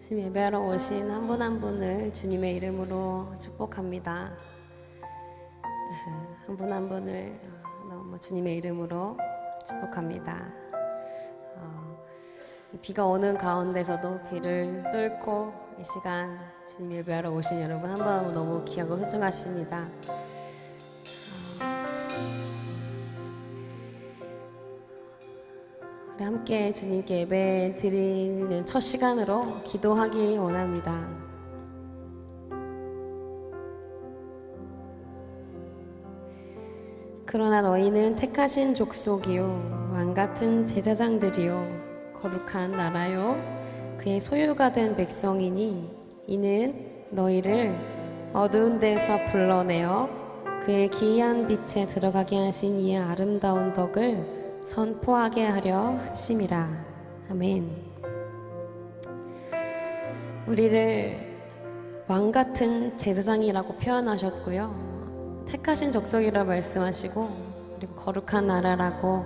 주님 예배하러 오신 한 분 한 분을 주님의 이름으로 축복합니다. 한 분 한 분을 너무 주님의 이름으로 축복합니다. 비가 오는 가운데서도 비를 뚫고 이 시간 주님 예배하러 오신 여러분 한 분 한 분 너무 귀하고 소중하십니다. 우리 함께 주님께 예배 드리는 첫 시간으로 기도하기 원합니다. 그러나 너희는 택하신 족속이요 왕같은 제사장들이요 거룩한 나라요 그의 소유가 된 백성이니 이는 너희를 어두운 데서 불러내어 그의 기이한 빛에 들어가게 하신 이의 아름다운 덕을 선포하게 하려 하심이라. 아멘. 우리를 왕같은 제사장이라고 표현하셨고요, 택하신 족속이라고 말씀하시고, 그리고 거룩한 나라라고,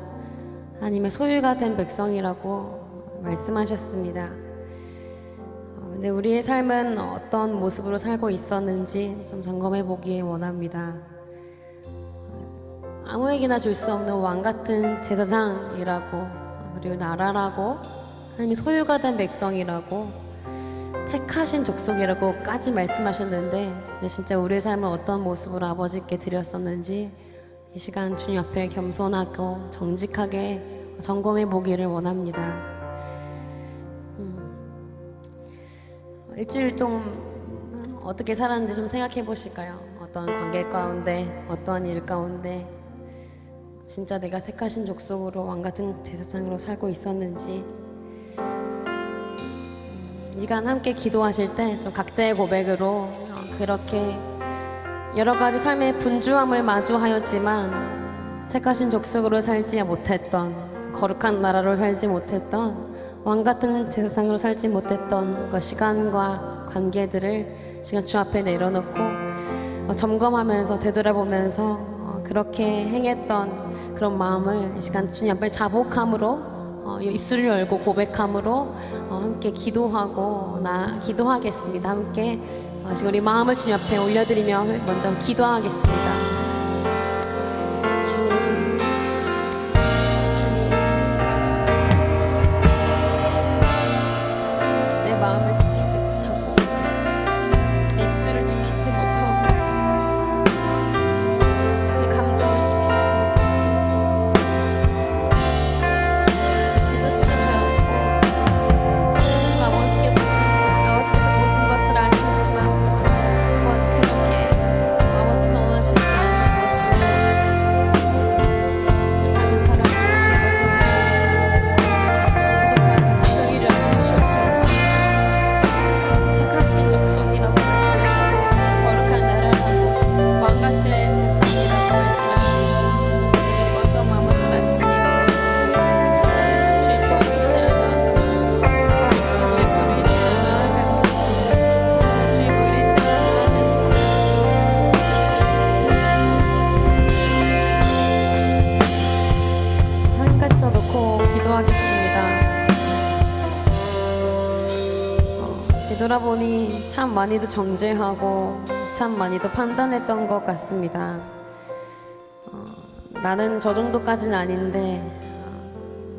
하나님의 소유가 된 백성이라고 말씀하셨습니다. 근데 우리의 삶은 어떤 모습으로 살고 있었는지 좀 점검해 보기 원합니다. 아무에게나 줄 수 없는 왕같은 제사장이라고, 그리고 나라라고, 하나님의 소유가 된 백성이라고, 택하신 족속이라고까지 말씀하셨는데, 진짜 우리의 삶을 어떤 모습으로 아버지께 드렸었는지 이 시간 주님 앞에 겸손하고 정직하게 점검해 보기를 원합니다. 일주일 좀 어떻게 살았는지 좀 생각해 보실까요? 어떤 관계 가운데, 어떤 일 가운데 진짜 내가 택하신 족속으로 왕같은 제사장으로 살고 있었는지. 이 시간 함께 기도하실 때 좀 각자의 고백으로 그렇게 여러 가지 삶의 분주함을 마주하였지만 택하신 족속으로 살지 못했던, 거룩한 나라로 살지 못했던, 왕같은 제사장으로 살지 못했던 그 시간과 관계들을 시간 주 앞에 내려놓고 점검하면서 되돌아보면서 그렇게 행했던 그런 마음을 이 시간 주님 앞에 자복함으로 입술을 열고 고백함으로 함께 기도하겠습니다. 함께 지금 우리 마음을 주님 앞에 올려드리며 먼저 기도하겠습니다. 주님, 내 마음을 지키지 못하고 내 입술을 지키지 못하고 내 감정을 지키지 못하고 아버지께서 모든 것을 아시지만 아버지 그렇게 아버지께서 원하시지 않는 모습으로 내 삶을 살아가는 아버지 부족하니 저희를 알려주시옵소서. 택하신 족속이라고 말씀하시고 거룩한 나라라고 왕같은 제사장이라고 말씀하시고 그리고 어떤 마음을 살았으니 주의 법을 지나가고 주의 법을 지나가고 주의 법을 지나가고 하나님까지 더 놓고 기도하겠습니다. 되돌아보니 참 많이도 정죄하고 참 많이도 판단했던 것 같습니다. 나는 저 정도까지는 아닌데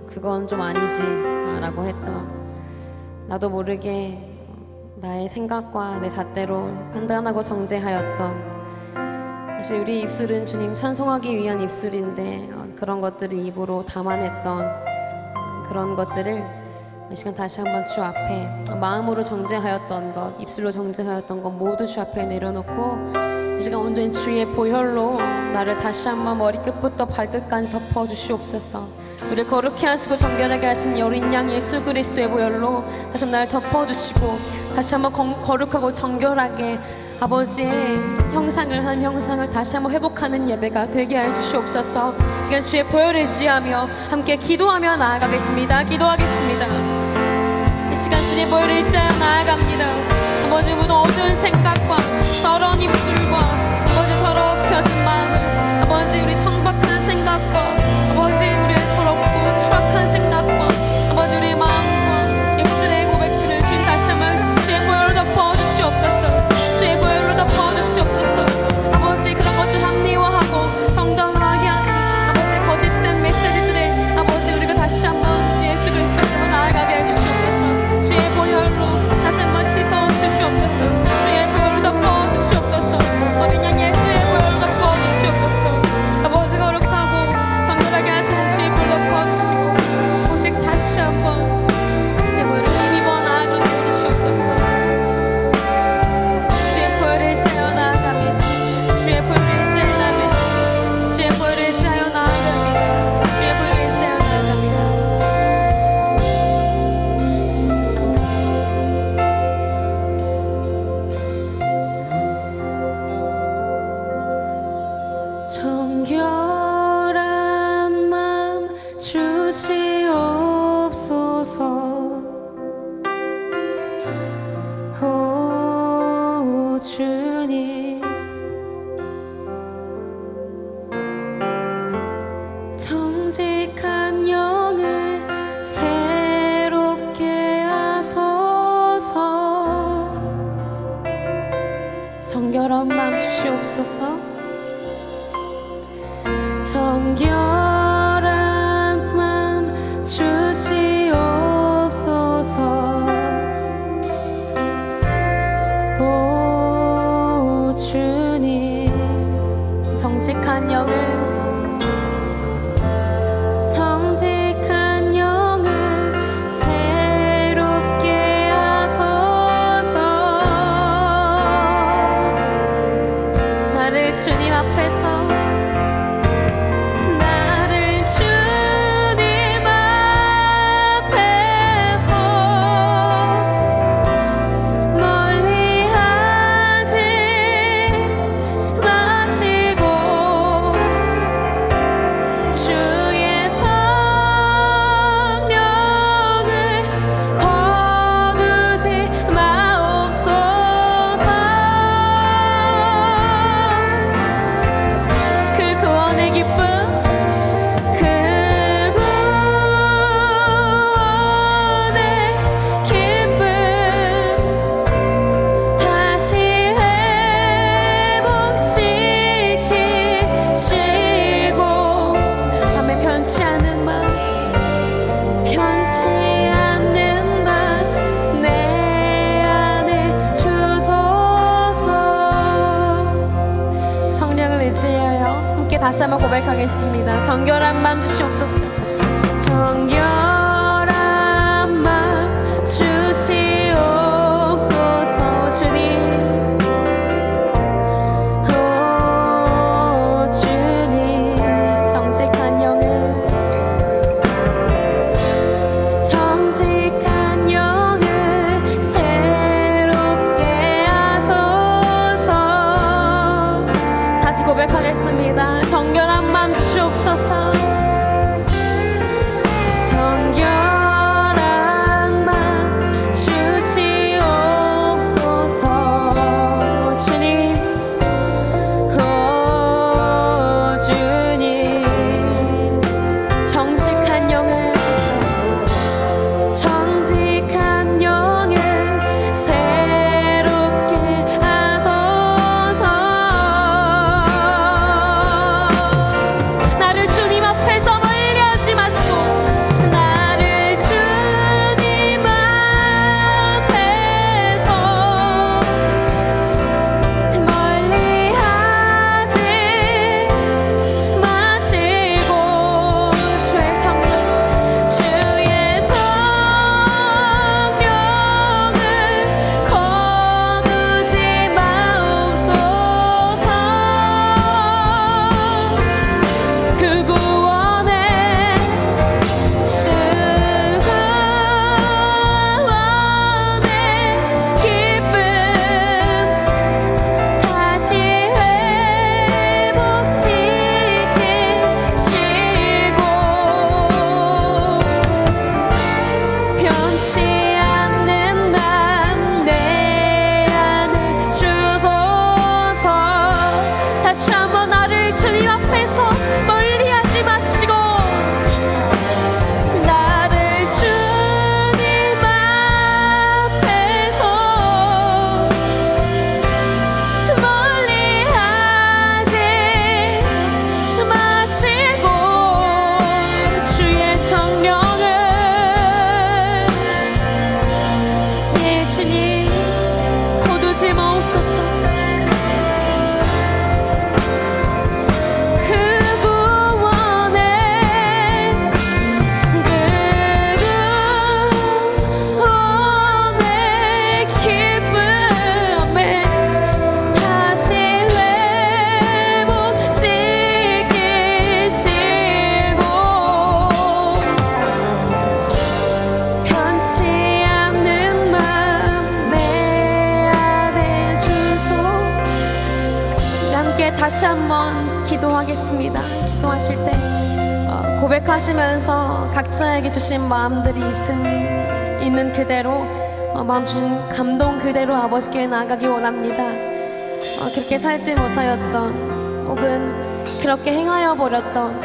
그건 좀 아니지 라고 했던, 나도 모르게 나의 생각과 내 잣대로 판단하고 정죄하였던, 사실 우리 입술은 주님 찬송하기 위한 입술인데 그런 것들을 입으로 담아냈던 그런 것들을 이 시간 다시 한번 주 앞에 마음으로 정죄하였던 것, 입술로 정죄하였던 것 모두 주 앞에 내려놓고 이 시간 온전히 주의 보혈로 나를 다시 한번 머리끝부터 발끝까지 덮어주시옵소서. 우리를 거룩히 하시고 정결하게 하신 어린 양 예수 그리스도의 보혈로 다시 한번 나를 덮어주시고 다시 한번 거룩하고 정결하게 아버지의 형상을, 하나님 형상을 다시 한번 회복하는 예배가 되게 하여 주시옵소서. 이 시간 주의 보혈을 의지하며 함께 기도하며 나아가겠습니다. 기도하겠습니다. 이 시간 주님 보혈을 의지하여 나아갑니다. 아버지 모든 어두운 생각과 더러운 입술과 아버지 더럽혀진 마음을, 아버지 우리 천박한 생각과 아버지 우리의 더럽고 추악한 생각과 아버지 우리의 마음과 입술의 고백들을 주님 다시 한번 주님, 정직한 영을 새롭게 하소서. 정결한 마음 주시옵소서. 정결한 마음 주시옵소서. 오 주님, 정직한 영을 새롭게 하소서. 나를 주님 앞에서 다시 한번 고백하겠습니다. 정결한 마음 주시옵소서. 정결한 마음 주시옵소서. 주님, 오 주님, 정직한 영을 새롭게 하소서. 다시 고백하겠습니다. 정결한 마음 주시옵소서. 정결한 마음 주시옵소서. 주님, 오 주님, 정직한 영을 새롭게 하소서. 나를 주님 앞에서 멀리하지 마시고, 나를 주님 앞에서 멀리하지 마시고, 주의 성령을 거두지 마옵소서. 그 구원의 기쁨 다시 회복시키시고, 변치 않는 마음 내 안에 주소서. 다시 한번 나를 주님 앞에서 멀리하지 마시고, 나를 주님 앞에서 멀리하지 마시고, 주의 성령을 예 주님 거두지 마옵소서. 그 구원의 기쁨, 아멘, 다시 회복시키시고, 변치 않는 마음 내 안에 주소. 함께 다시 한번 기도하겠습니다. 기도하실 때 고백하시면서 각자에게 주신 마음들이 있는 그대로 마음 주신 감동 그대로 아버지께 나아가기 원합니다. 그렇게 살지 못하였던, 혹은 그렇게 행하여 버렸던,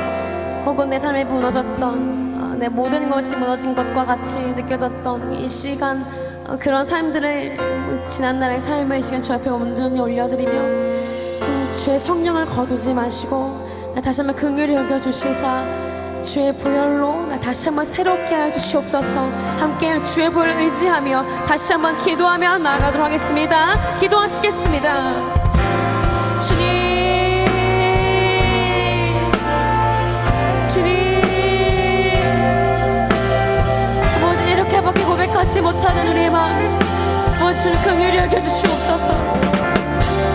혹은 내 삶이 무너졌던, 내 모든 것이 무너진 것과 같이 느껴졌던 이 시간, 그런 삶들을, 지난날의 삶을 이 시간 주 앞에 온전히 올려드리며 좀 주의 성령을 거두지 마시고 나 다시 한번 긍휼히 여겨주시사 주의 보혈로 나 다시 한번 새롭게 하여 주시옵소서. 함께 주의 보혈을 의지하며 다시 한번 기도하며 나아가도록 하겠습니다. 기도하시겠습니다. 주님, 주님, 아버지 이렇게밖에 고백하지 못하는 우리의 마음, 아버지 주를 긍휼히 여겨주시옵소서.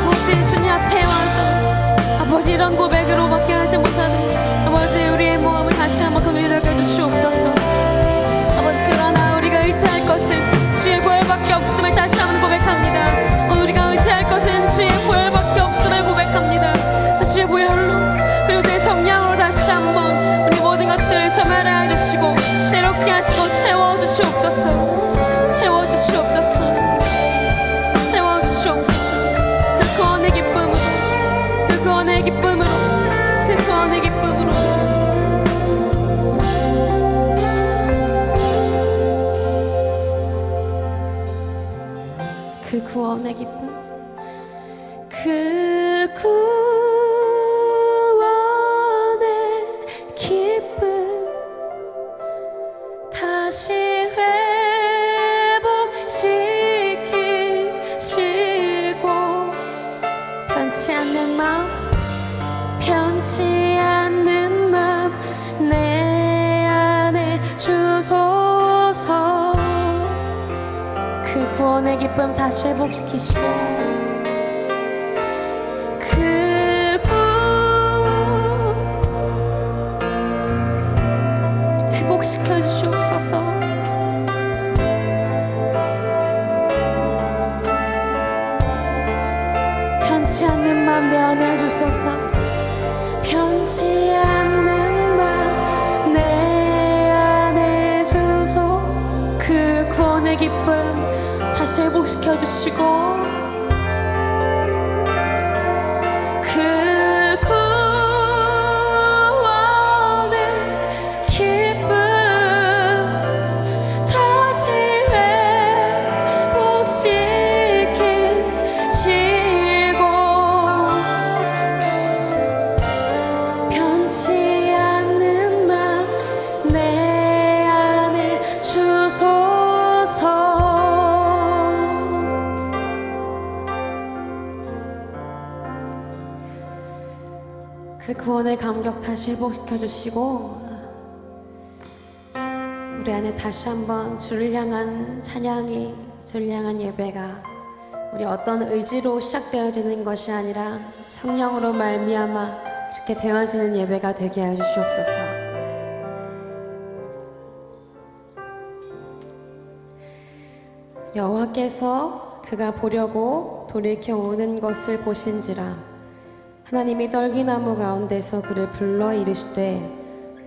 아버지 주님 앞에 와서 아버지 이런 고백으로밖에 하지 못하는 아버지 우리의 마음을 다시 한번 긍휼히 여겨주시옵소서. 아버지 그러나 우리가 의지할 것은 주의 보혈밖에 없음을 다시 한번 고백합니다. 우리가 의지할 것은 주의 보혈밖에 없음을 고백합니다. 주의 보혈로 그리고 주의 성령으로 다시 한번 우리 모든 것들을 소멸하여 주시고 새롭게 하시고 채워주시옵소서. 채워주시옵소서. 채워주시옵소서. 그 구원의 기쁨으로, 그 구원의 기쁨으로, 그 구원의 기쁨으로. 그 구원의 기쁨, 그 구원의 기쁨 다시 회복시키시고 변치 않는 마음, 변치 않는 마음 내 안에 주소서. 그 구원의 기쁨 다시 회복시키시고 그 구원 회복시켜 주시옵소서. 변치 않는 마음 내 안에 주소서. 변치 않는 마음 내 안에 주소. 그 구원의 기쁨 다시 회복시켜 주시고 그 구원의 기쁨 다시 회복시키시고 변치 않는 마음 내 안에 주소서. 그 구원의 감격 다시 회복시켜 주시고 우리 안에 다시 한번 주를 향한 찬양이, 주를 향한 예배가 우리 어떤 의지로 시작되어지는 것이 아니라 성령으로 말미암아 그렇게 되어지는 예배가 되게 하여 주시옵소서. 여호와께서 그가 보려고 돌이켜 오는 것을 보신지라. 하나님이 떨기나무 가운데서 그를 불러 이르시되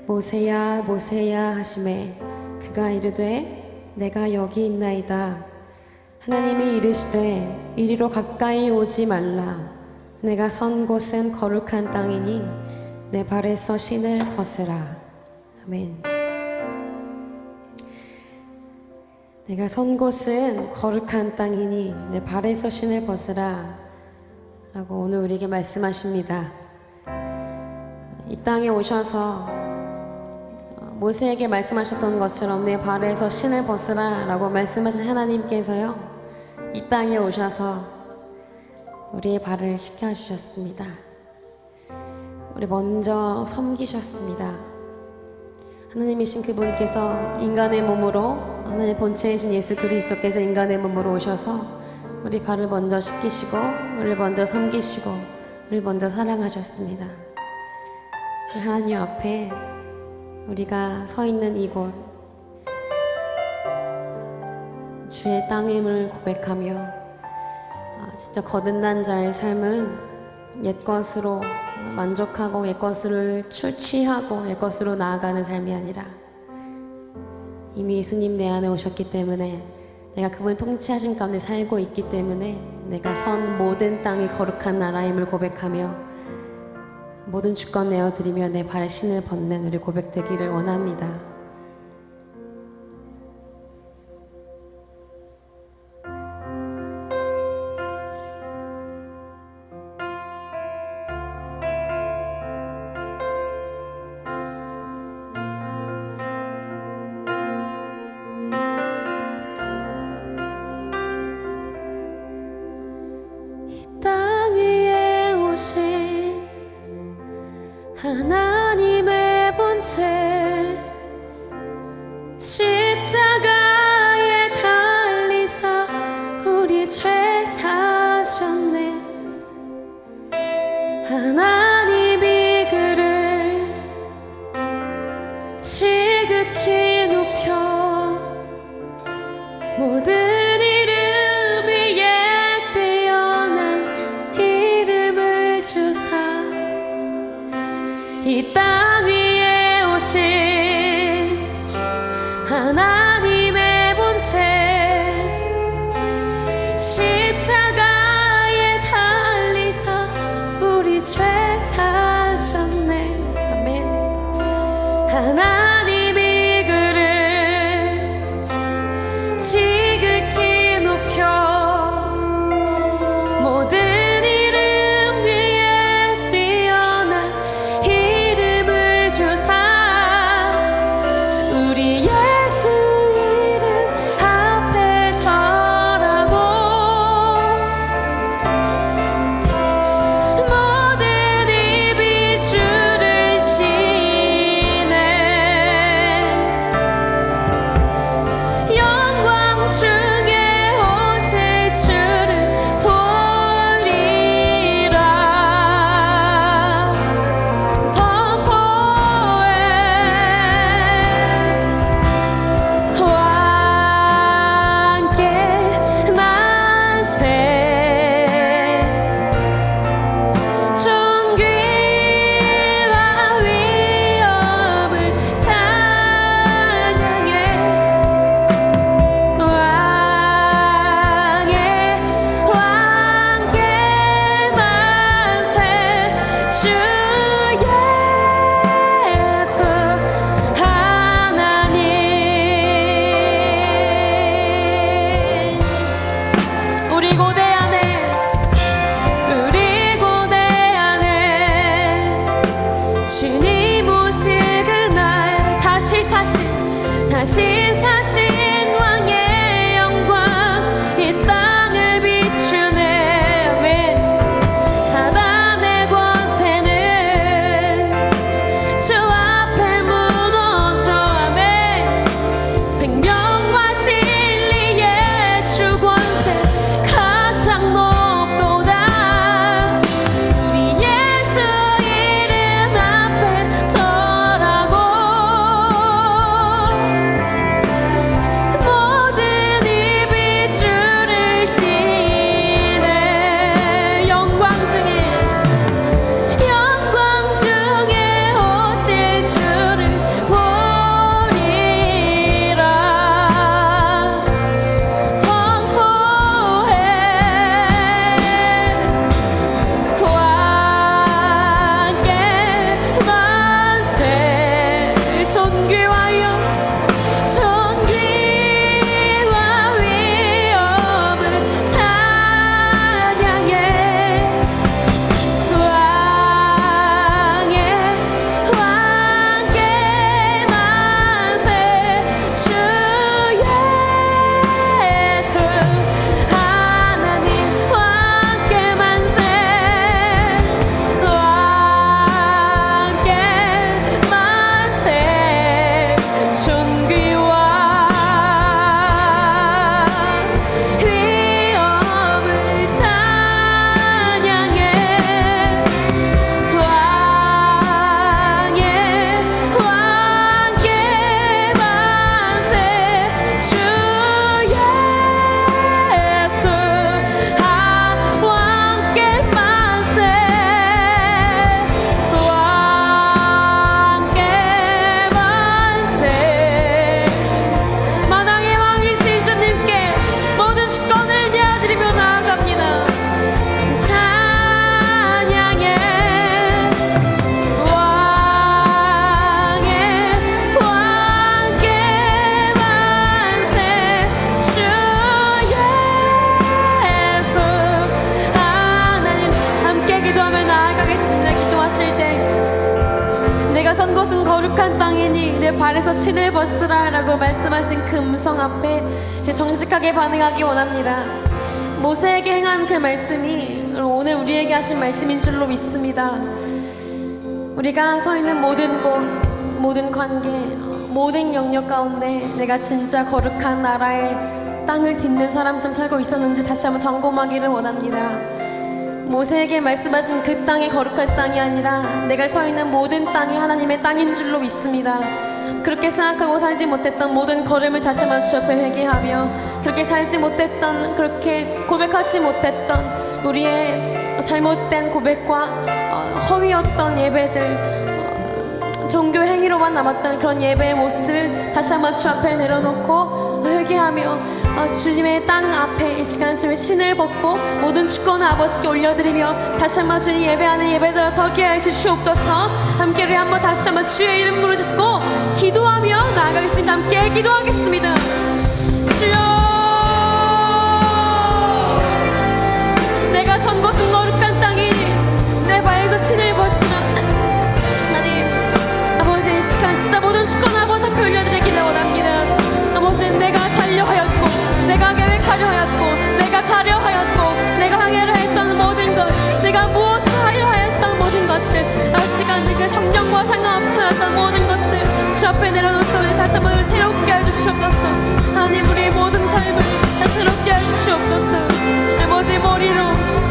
모세야 모세야 하시매 그가 이르되 내가 여기 있나이다. 하나님이 이르시되 이리로 가까이 오지 말라. 내가 선 곳은 거룩한 땅이니 내 발에서 신을 벗으라. 아멘. 내가 선 곳은 거룩한 땅이니 내 발에서 신을 벗으라 라고 오늘 우리에게 말씀하십니다. 이 땅에 오셔서 모세에게 말씀하셨던 것처럼 내 발에서 신을 벗으라 라고 말씀하신 하나님께서요, 이 땅에 오셔서 우리의 발을 씻겨주셨습니다. 우리 먼저 섬기셨습니다. 하나님이신 그분께서 인간의 몸으로, 하나님의 본체이신 예수 그리스도께서 인간의 몸으로 오셔서 우리 발을 먼저 씻기시고 우리를 먼저 섬기시고 우리를 먼저 사랑하셨습니다. 그 하나님 앞에 우리가 서 있는 이곳, 주의 땅임을 고백하며 진짜 거듭난 자의 삶은 옛것으로 만족하고 옛것을 취하고 옛것으로 나아가는 삶이 아니라 이미 예수님 내 안에 오셨기 때문에 내가 그분의 통치하심 가운데 살고 있기 때문에 내가 선 모든 땅이 거룩한 나라임을 고백하며 모든 주권 내어드리며 내 발에 신을 벗는 우리 고백되기를 원합니다. 땅 위에 오신 하나님의 본체 십자가에 달리사 우리 죄 사셨네. 하나님이 그를 지극히 높여 모든 이름 위에 뛰어난 이름을 주사 이 땅 위에 오신 하나님의 본체 십자가에 달리사 우리 죄 사셨네. 아멘. 하나님이 그를 지극히 높여 모든 이름 위에 뛰어난 이름을 주사 우리 예수 이름 앞에 절하고 모든 곳은 거룩한 땅이니 내 발에서 신을 벗으라 라고 말씀하신 그 음성 앞에 제 정직하게 반응하기 원합니다. 모세에게 행한 그 말씀이 오늘 우리에게 하신 말씀인 줄로 믿습니다. 우리가 서 있는 모든 곳, 모든 관계, 모든 영역 가운데 내가 진짜 거룩한 나라의 땅을 딛는 사람처럼 살고 있었는지 다시 한번 점검하기를 원합니다. 모세에게 말씀하신 그 땅이 거룩한 땅이 아니라 내가 서 있는 모든 땅이 하나님의 땅인 줄로 믿습니다. 그렇게 생각하고 살지 못했던 모든 걸음을 다시 한번 주 앞에 회개하며 그렇게 살지 못했던, 그렇게 고백하지 못했던 우리의 잘못된 고백과 허위였던 예배들, 종교 행위로만 남았던 그런 예배의 모습을 다시 한번 주 앞에 내려놓고 회개하며 주님의 땅 앞에 이 시간 주님의 신을 벗고 모든 주권을 아버지께 올려드리며 다시 한번 주님 예배하는 예배자로 서게 하여 주시옵소서. 함께 우리 한번 다시 한번 주의 이름 부르짖고 기도하며 나아가겠습니다. 함께 기도하겠습니다. 주여, 내가 선 곳은 거룩한 땅이니 내 발에서 신을 벗으라. 하나님 아버지, 이 시간 진짜 모든 주권 아버지 앞에 올려드리기를 원합니다. 아버지, 내가 살려 하였고 내가 계획하려 하였고 내가 가려 하였고 내가 항해를 했던 모든 것, 내가 무엇을 하려 하였던 모든 것들, 아 시간 그 성령과 상관없었던 모든 것들 주 앞에 내려놓습니다. 다시 한번 새롭게 해주시옵소서. 하나님 우리의 모든 삶을 다시 새롭게 해주시옵소서. 아버지, 머리로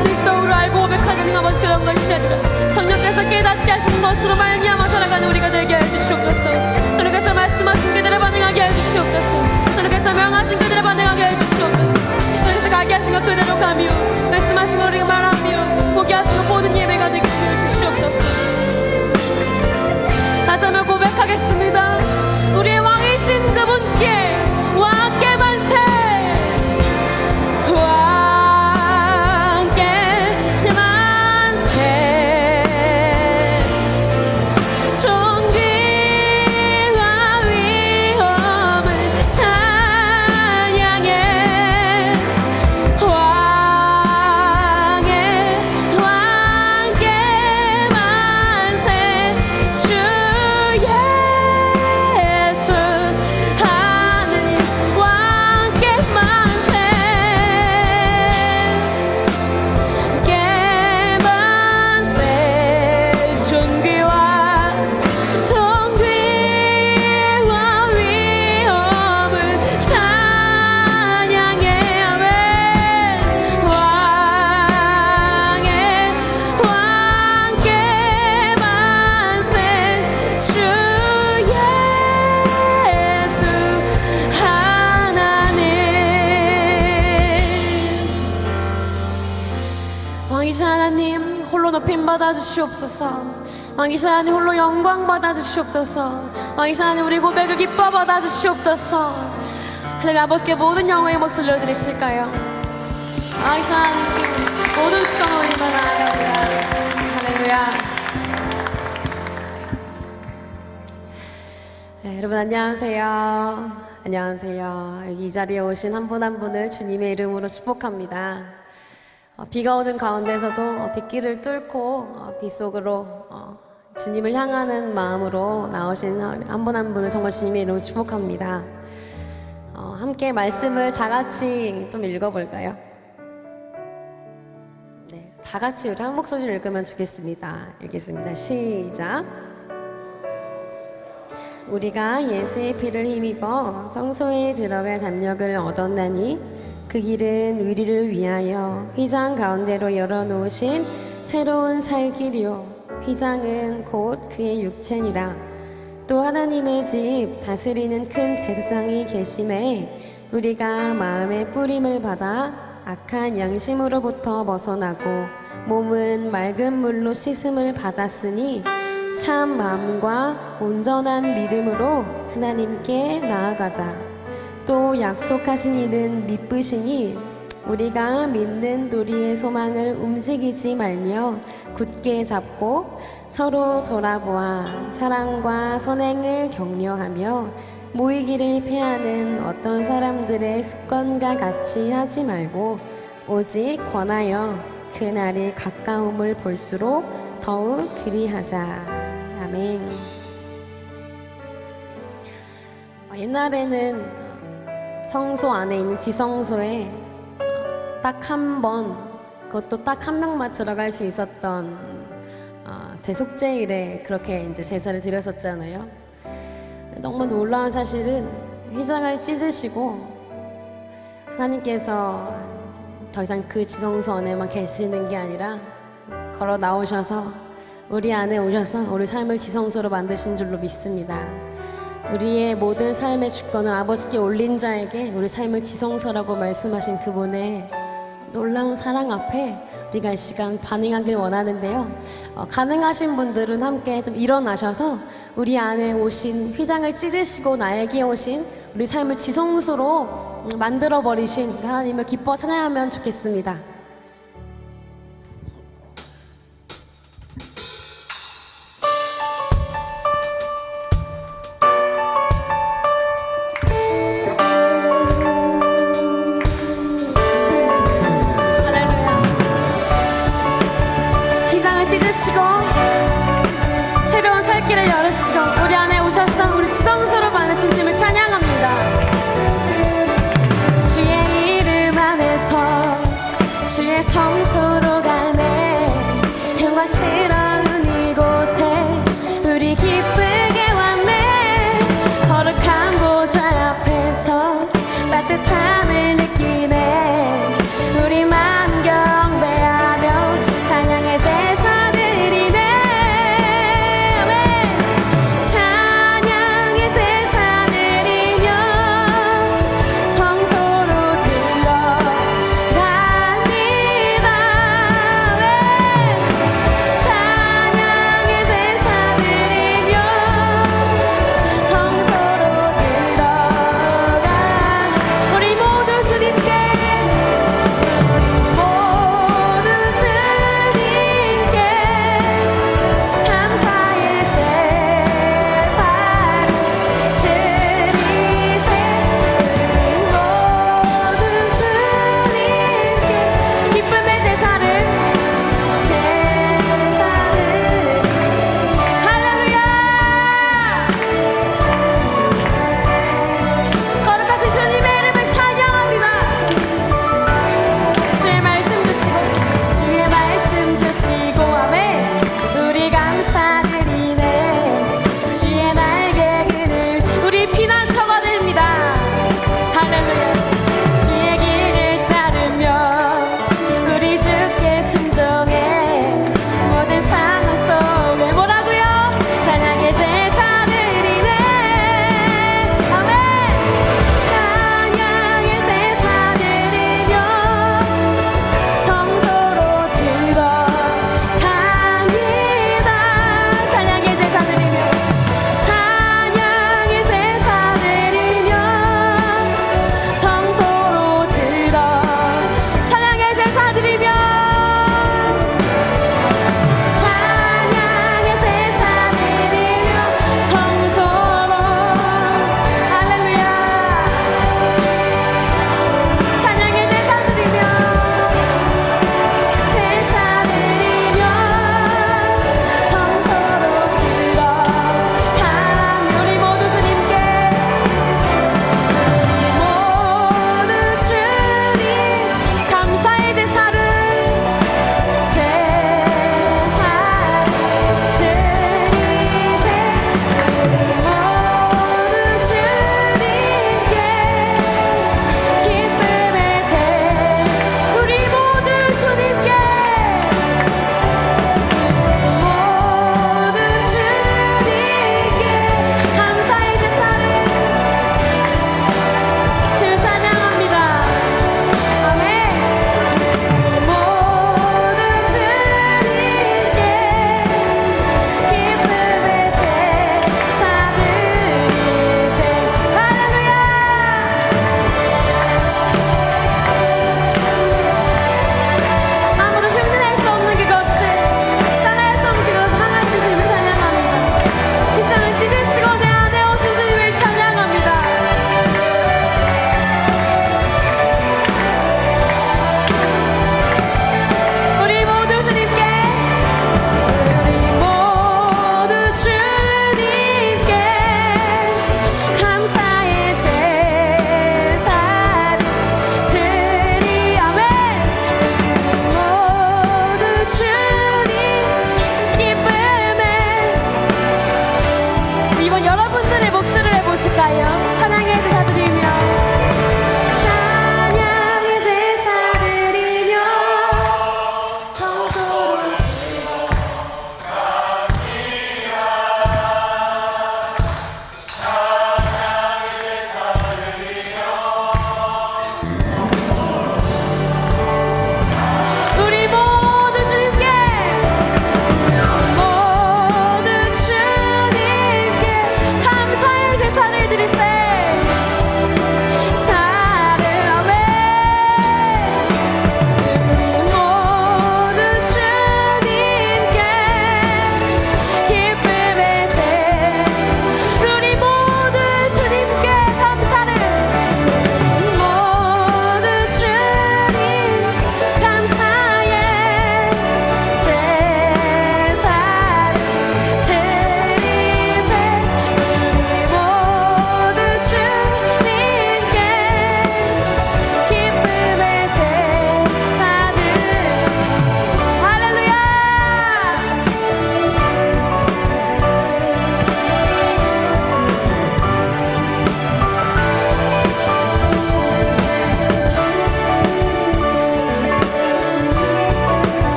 직속으로 알고 고백하는 아버지 그런 것이 아니라 성령께서 깨닫게 하시는 것으로 말미암아 살아가는 우리가 되게 해주시옵소서. 성령께서 말씀하신 그들을 반응하게 해주시옵소서. 성령께서 명하신 그들을 반응하게 해주시옵소서. 성령께서 가게 하신 것 그대로 가며 말씀하신 것 우리가 말하며 보게 하신 것 보는 예배가 되게 해주시옵소서. 다시 한번 고백하겠습니다. 우리의 왕이신 그분께 왕께 만세, 왕께 만세. 존귀와 위엄을 찬양해. 왕께 만세. 주 예수 하느님 왕께 만세. 께 만세. 존귀와 위엄을 찬양해. 아멘. 왕께 만세. 주 예수 하나님. 왕이신 하나님 홀로 높임 받아 주시옵소서. 왕이신 하나님 홀로 영광 받아 주시옵소서. 왕이신 하나님 우리 고백을 기뻐 받아 주시옵소서. 하나님 아버지께 모든 영광의 목소리를 올려드리실까요? 왕이신 하나님께 모든 주권 올리며 나아갑니다. 할렐루야. 네, 여러분 안녕하세요. 안녕하세요. 여기 이 자리에 오신 한 분 한 분을 주님의 이름으로 축복합니다. 비가 오는 가운데서도 빗길을 뚫고 빗속으로 주님을 향하는 마음으로 나오신 한 분 한 분을 정말 주님의 이름으로 축복합니다. 함께 말씀을 다 같이 좀 읽어볼까요? 네, 다 같이 우리 한 목소리를 읽으면 좋겠습니다. 읽겠습니다. 시작. 우리가 예수의 피를 힘입어 성소에 들어갈 담력을 얻었나니 그 길은 우리를 위하여 휘장 가운데로 열어놓으신 새로운 살 길이요 휘장은 곧 그의 육체니라. 또 하나님의 집 다스리는 큰 제사장이 계심에 우리가 마음의 뿌림을 받아 악한 양심으로부터 벗어나고 몸은 맑은 물로 씻음을 받았으니 참 마음과 온전한 믿음으로 하나님께 나아가자. 또 약속하신 이는 미쁘시니 우리가 믿는 도리의 소망을 움직이지 말며 굳게 잡고 서로 돌아보아 사랑과 선행을 격려하며 모이기를 패하는 어떤 사람들의 습관과 같이 하지 말고 오직 권하여 그날이 가까움을 볼수록 더욱 그리하자. 아멘. 옛날에는 성소 안에 있는 지성소에 딱 한 번, 그것도 딱 한 명만 들어갈 수 있었던 대속제일에 그렇게 이제 제사를 드렸었잖아요. 너무 놀라운 사실은 휘장을 찢으시고 하나님께서 더 이상 그 지성소 안에만 계시는 게 아니라 걸어 나오셔서 우리 안에 오셔서 우리 삶을 지성소로 만드신 줄로 믿습니다. 우리의 모든 삶의 주권을 아버지께 올린 자에게 우리 삶을 지성소라고 말씀하신 그분의 놀라운 사랑 앞에 우리가 이 시간 반응하길 원하는데요. 가능하신 분들은 함께 좀 일어나셔서 우리 안에 오신 휘장을 찢으시고 나에게 오신 우리 삶을 지성소로 만들어 버리신 하나님을 기뻐 찬양하면 좋겠습니다. 찢으시고 새로운 살 길을 열으시고 우리 안에 오셔서 우리 지성소로 만드신 주님을 찬양합니다. 주의 이름 안에서 주의 성소로 가네. 영광스러운 이곳에 우리 기쁘게 왔네. 거룩한 보좌 앞에서 따뜻함을 느끼네. 우리만 경배하며 찬양의 제사 찬양의 제사를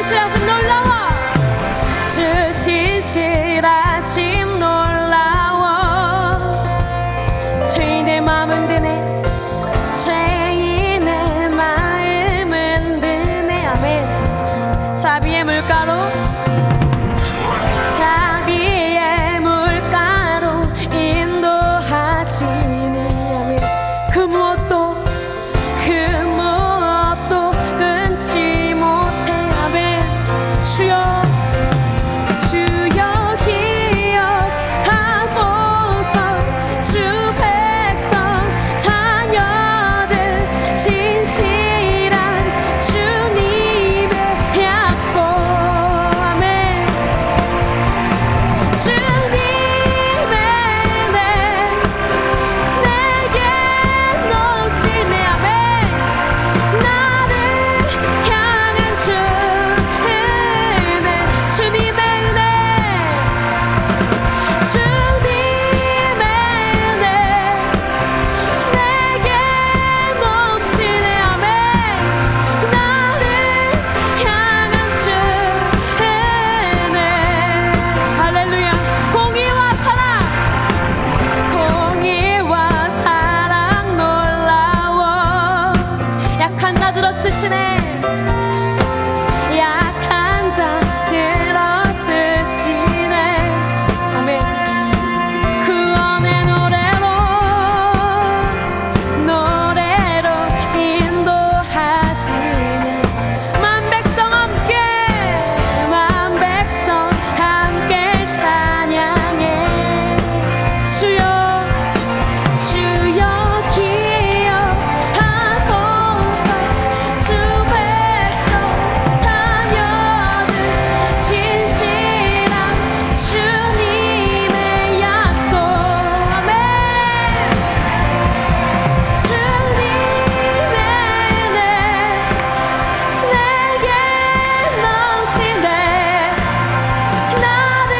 신실하심 놀라워 주 신실하심 놀라워 죄인의 마음은 드네 죄인의 마음은 드네 아멘 자비의 물가로 자비의 물가로 인도하시는 아멘 그 무엇도 끊지 못해 아멘 주여 주여 기억하소서 주 백성 자녀들 신실한 주님의 약속 아멘 주님의 내게 넘치네 아멘 나를 향한 주 은혜 주님의 은혜 주님의 은혜 내게 넘치네 아멘 나를 향한 주 은혜 할렐루야 공의와 사랑 놀라워 약한 자 들어 쓰시네 약한 자 들어 쓰시네 아멘 구원의 노래로 인도하시네 만 백성 함께 찬양해 주여 주여 기억하소서 주 백성 자녀들 신실한 주님의 약속 아멘 주님의 은혜 내게 넘치네 나를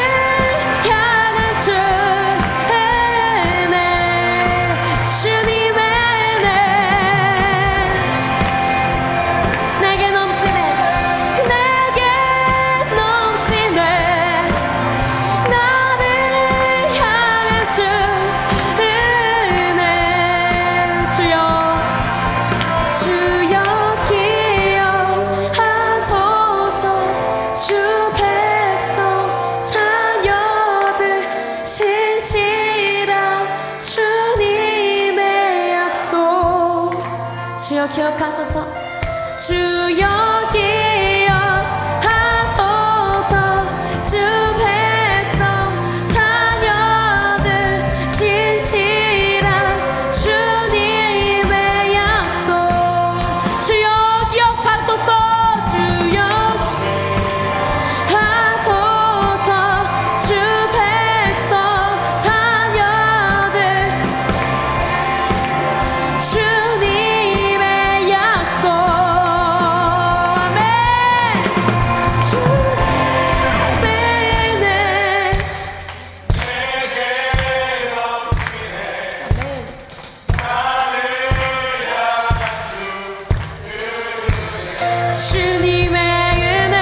향한 주 은혜 주님의 은혜 내게 넘치네 내게 넘치네 나를 향한 주 은혜 주여 주여 기억하소서 주 백성 자녀들 신실한 주님의 약속 주여 기억하소서 주여 기억하소서 주 백성 자녀들 신실한 주님의 약속 주여 기억하소서 주여 기억하소서 주 백성 자녀들 주님의 약속 아멘 주님의 은혜 주님의 은혜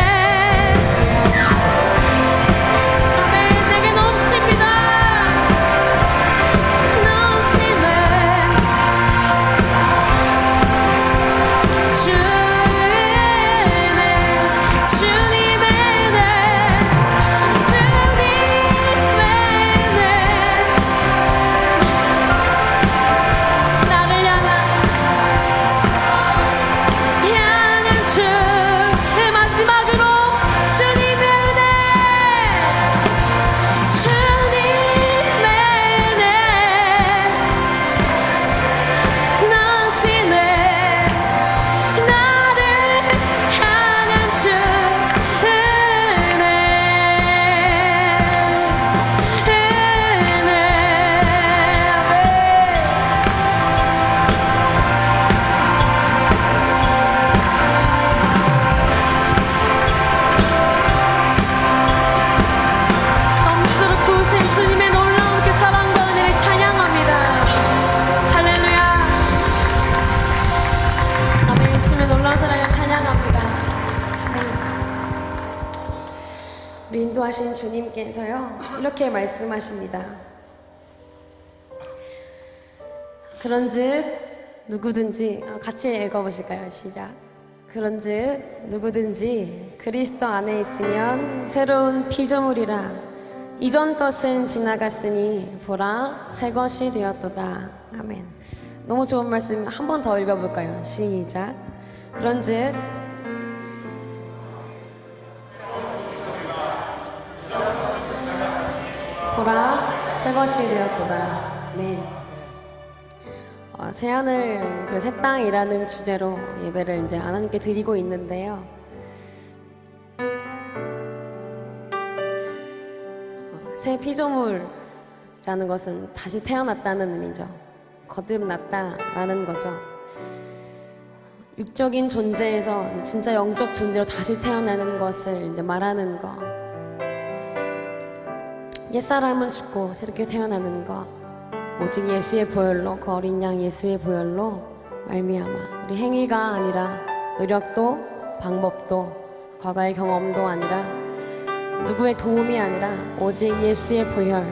아멘 내게 넘칩니다 넘치네 주 은혜 주님의 은혜 주님의 은혜 나를 향한 주 인도하신 주님께서요 이렇게 말씀하십니다. 그런즉 누구든지 같이 읽어보실까요? 시작. 그런즉 누구든지 그리스도 안에 있으면 새로운 피조물이라. 이전 것은 지나갔으니 보라 새 것이 되었도다. 아멘. 너무 좋은 말씀. 한 번 더 읽어볼까요? 시작. 그런즉 보라 새 것이 되었도다. 아멘. 새하늘 그 새 땅이라는 주제로 예배를 이제 하나님께 드리고 있는데요. 새 피조물이라는 것은 다시 태어났다는 의미죠. 거듭났다라는 거죠. 육적인 존재에서 진짜 영적 존재로 다시 태어나는 것을 이제 말하는 거. 옛사람은 죽고 새롭게 태어나는 거. 오직 예수의 보혈로, 그 어린 양 예수의 보혈로 말미암아 우리 행위가 아니라 의력도 방법도 과거의 경험도 아니라 누구의 도움이 아니라 오직 예수의 보혈,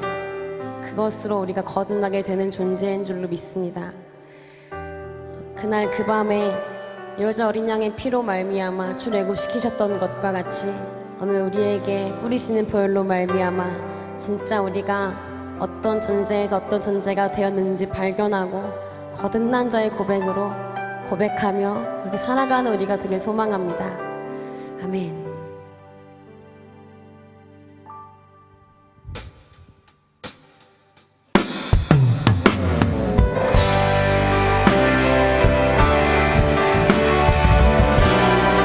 그것으로 우리가 거듭나게 되는 존재인 줄로 믿습니다. 그날 그 밤에 여자 어린 양의 피로 말미암아 출애굽시키셨던 것과 같이 오늘 우리에게 뿌리시는 보혈로 말미암아 진짜 우리가 어떤 존재에서 어떤 존재가 되었는지 발견하고 거듭난 자의 고백으로 고백하며 이렇게 살아가는 우리가 되길 소망합니다. 아멘.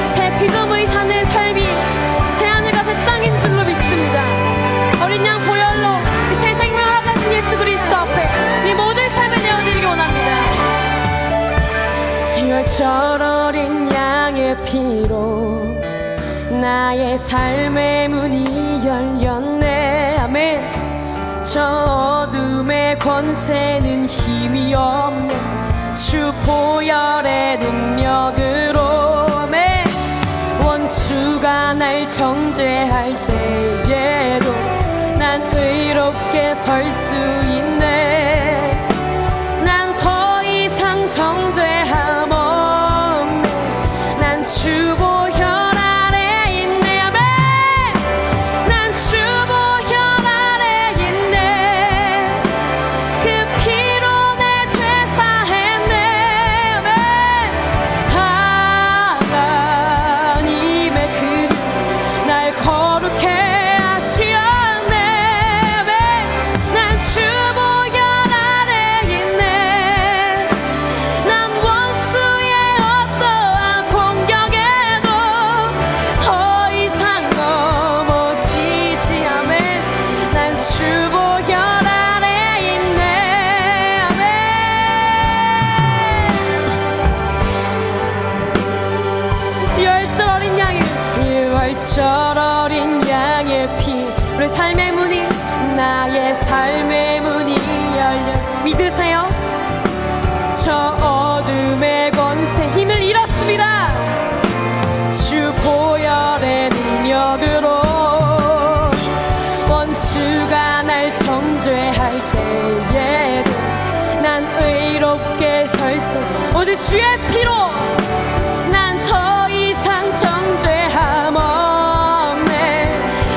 새 피조물이 사는 삶이 새하늘과 새 땅인 줄로 믿습니다. 어린 양 보혈로 새 생명을 허락하신 예수 그리스도 앞에 이 모든 삶을 내어드리기 원합니다. 혈절 어린 양의 피로 나의 삶의 문이 열렸네. 아멘. 저 어둠의 권세는 힘이 없네. 주 보혈의 능력으로. 아멘. 원수가 날 정죄할 때에도 난 의롭게 설 수 있네. 난 더 이상 정죄함 없네. 난 주 보혈 아래 있네. 아멘. 난 주 보혈 아래 있네. 그 피로 내 죄 사했네. 아멘. 하나님의 그 날 거룩해 하시었네. 주 보혈 아래 있네. 난 원수의 어떠한 공격에도 더 이상 넘어지지. 아멘. 난 주 보혈 아래 있네. 아멘. 열절 어린 양의 열절 어린 양의 피 우리 삶의 문이 나의 삶의 문이 열려. 믿으세요? 저 어둠의 권세 힘을 잃었습니다. 주 보혈의 능력으로. 원수가 날 정죄할 때에도 난 의롭게 설 수 오직 주의 피로 난 더 이상 정죄함 없네.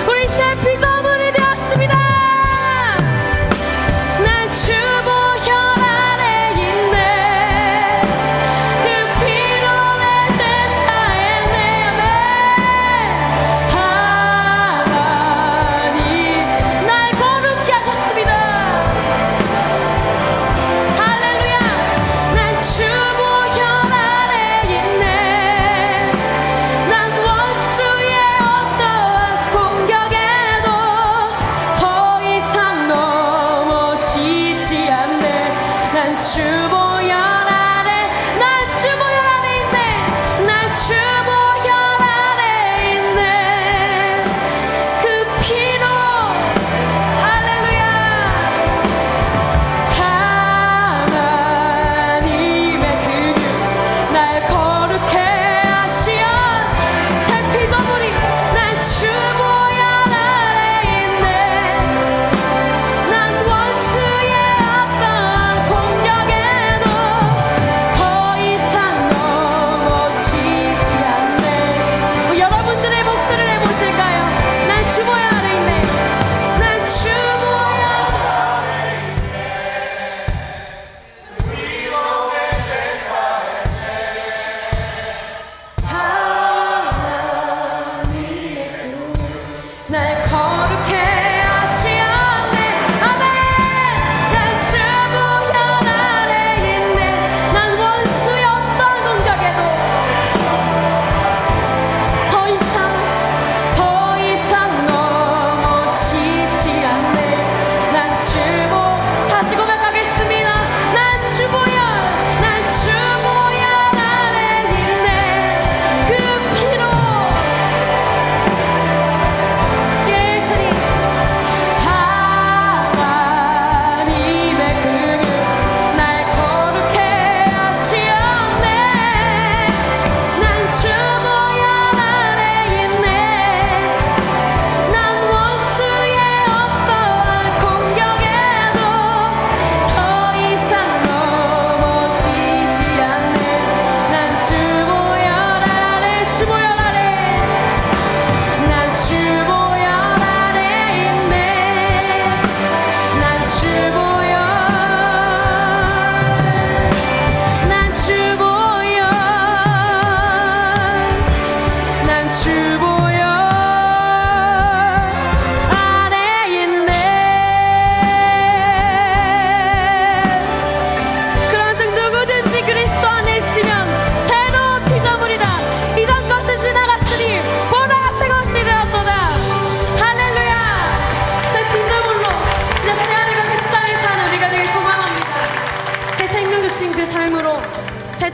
우리 새 피조물이 되었습니다. 주 보혈 아래 있네. 그 피로 내 죄 사했네. 하나님 날 거룩게 하셨습니다. 할렐루야. 난 주 보혈 아래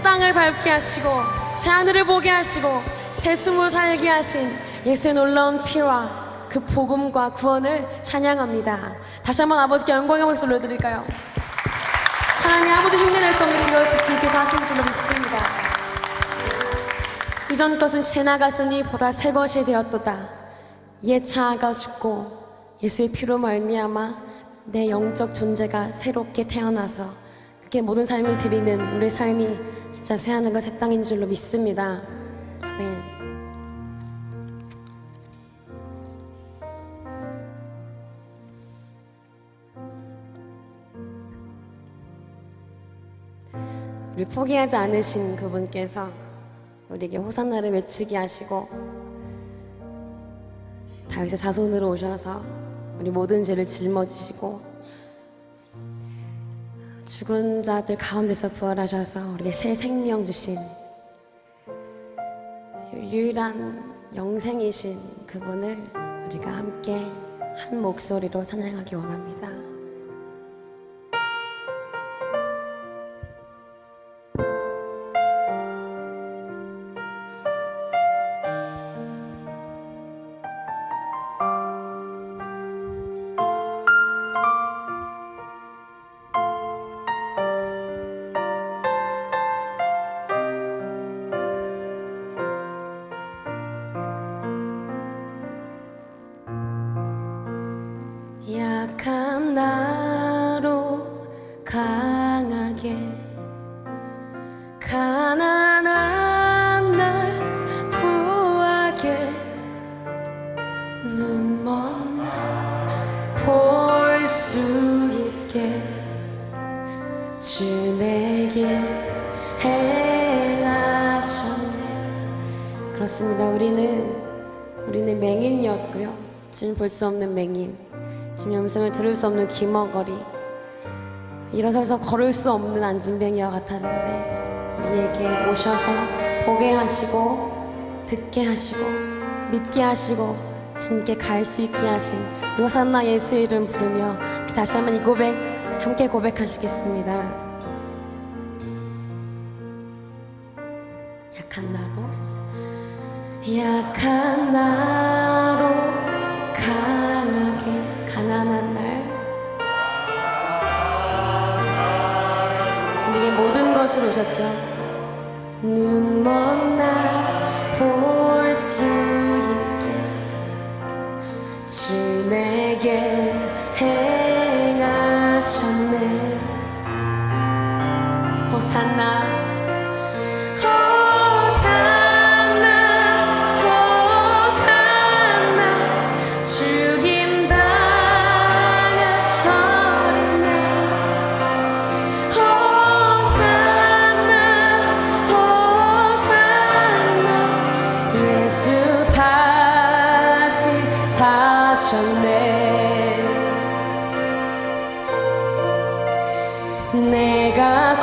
땅을 밟게 하시고 새 하늘을 보게 하시고 새 숨을 살게 하신 예수의 놀라운 피와 그 복음과 구원을 찬양합니다. 다시 한번 아버지께 영광의 박수 올려드릴까요? 사람이 아무도 흉내낼 수 없는 그것을 주님께서 하신 줄로 믿습니다. 이전 것은 지나갔으니 보라 새 것이 되었도다. 옛 자아가 죽고 예수의 피로 말미암아 내 영적 존재가 새롭게 태어나서 이렇게 모든 삶을 드리는 우리의 삶이 진짜 새 하늘과 새 땅인 줄로 믿습니다. 아멘. 우리 포기하지 않으신 그분께서 우리에게 호산나를 외치게 하시고 다윗의 자손으로 오셔서 우리 모든 죄를 짊어지시고 죽은 자들 가운데서 부활하셔서 우리에게 새 생명 주신 유일한 영생이신 그분을 우리가 함께 한 목소리로 찬양하기 원합니다. 약한 나로 강하게 가난한 날 부하게 눈먼 날 볼 수 있게 주 내게 행하셨네. 그렇습니다. 우리는 맹인이었고요. 주님 볼 수 없는 맹인, 주님 음성을 들을 수 없는 귀머거리, 일어서서 걸을 수 없는 안진뱅이와 같았는데 우리에게 오셔서 보게 하시고 듣게 하시고 믿게 하시고 주님께 갈 수 있게 하신 호산나 예수의 이름 부르며 다시 한번 이 고백 함께 고백하시겠습니다. 약한 나로 강하게 가난한 날 우리에게 모든 것을 오셨죠. 눈먼 날 볼 수 있게 주 내게 행하셨네. 호산나 내가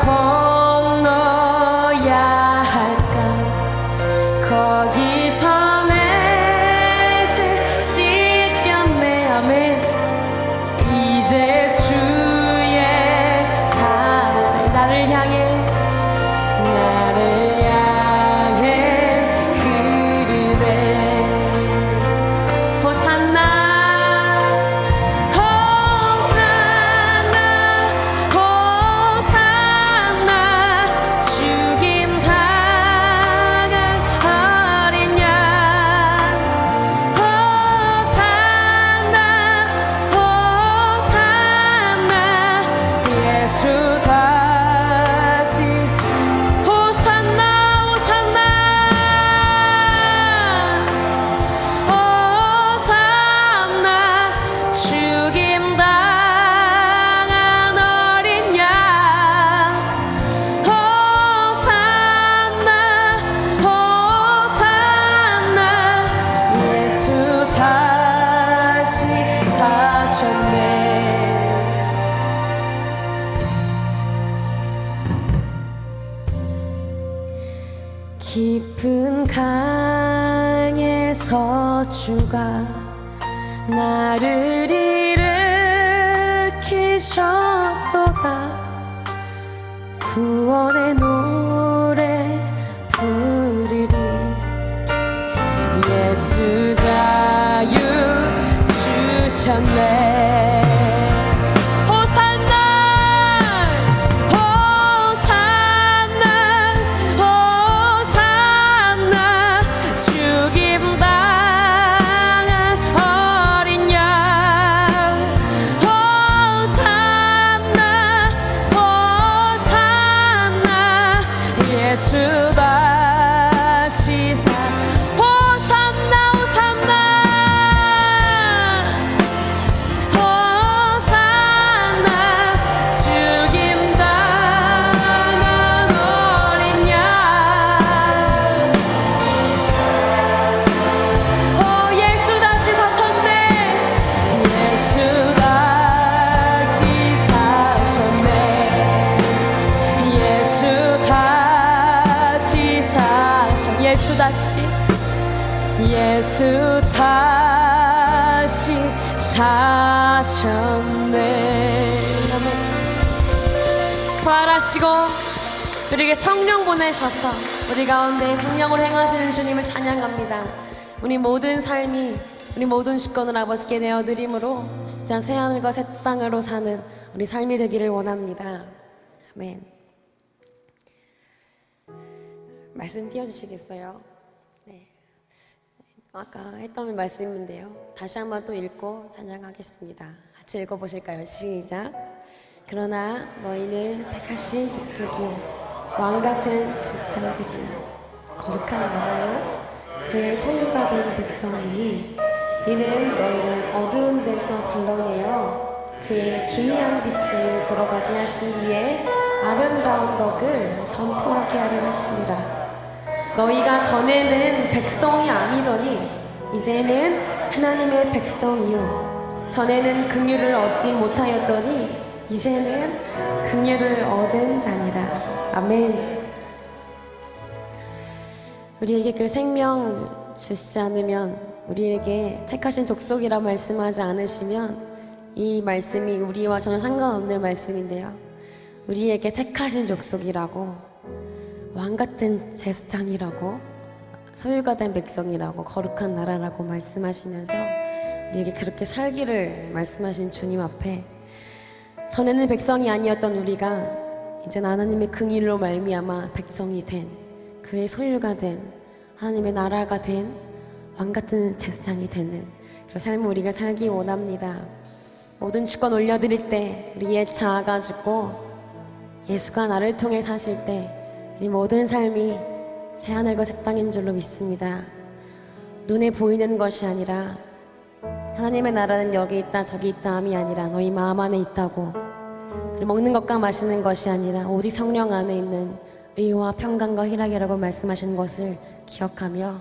건너야 할까 거기서 내 죄 씻겼네. 아멘. 이제 주의 사랑 나를 향해 흐르네. 호산나 깊은 강에서 주가 나를 일으키셨도다. 구원의 노래 예수 자유 주셨네. 예수 다시 사 호산나 호산나 호산나 죽임 당한 어린 양. 오 예수 다시 사셨네. 예수 다시 사셨네. 예수 예수 다시 예수 다시 사셨네. 부활하시고 우리에게 성령 보내셔서 우리 가운데 성령으로 행하시는 주님을 찬양합니다. 우리 모든 삶이 우리 모든 주권을 아버지께 내어드림으로 진짜 새하늘과 새 땅으로 사는 우리 삶이 되기를 원합니다. 아멘. 말씀 띄워주시겠어요? 네. 아까 했던 말씀인데요. 다시 한번 또 읽고 찬양하겠습니다. 같이 읽어보실까요? 시작. 그러나 너희는 택하신 족속이요 왕같은 제사장들이요 거룩한 나라요 그의 소유가 된 백성이니 이는 너희를 어두운 데서 불러내어 그의 기이한 빛에 들어가게 하신 이의 아름다운 덕을 선포하게 하려 하시니라. 너희가 전에는 백성이 아니더니 이제는 하나님의 백성이요 전에는 긍휼을 얻지 못하였더니 이제는 긍휼을 얻은 자니라. 아멘. 우리에게 그 생명 주시지 않으면, 우리에게 택하신 족속이라 말씀하지 않으시면 이 말씀이 우리와 전혀 상관없는 말씀인데요, 우리에게 택하신 족속이라고, 왕같은 제사장이라고, 소유가 된 백성이라고, 거룩한 나라라고 말씀하시면서 우리에게 그렇게 살기를 말씀하신 주님 앞에, 전에는 백성이 아니었던 우리가 이제는 하나님의 긍휼로 말미암아 백성이 된, 그의 소유가 된, 하나님의 나라가 된 왕같은 제사장이 되는 그런 삶을 우리가 살기 원합니다. 모든 주권 올려드릴 때 우리 옛 자아가지고 예수가 나를 통해 사실 때 우리 모든 삶이 새하늘과 새 땅인 줄로 믿습니다. 눈에 보이는 것이 아니라, 하나님의 나라는 여기 있다 저기 있다 함이 아니라 너희 마음 안에 있다고, 그리고 먹는 것과 마시는 것이 아니라 오직 성령 안에 있는 의와 평강과 희락이라고 말씀하신 것을 기억하며,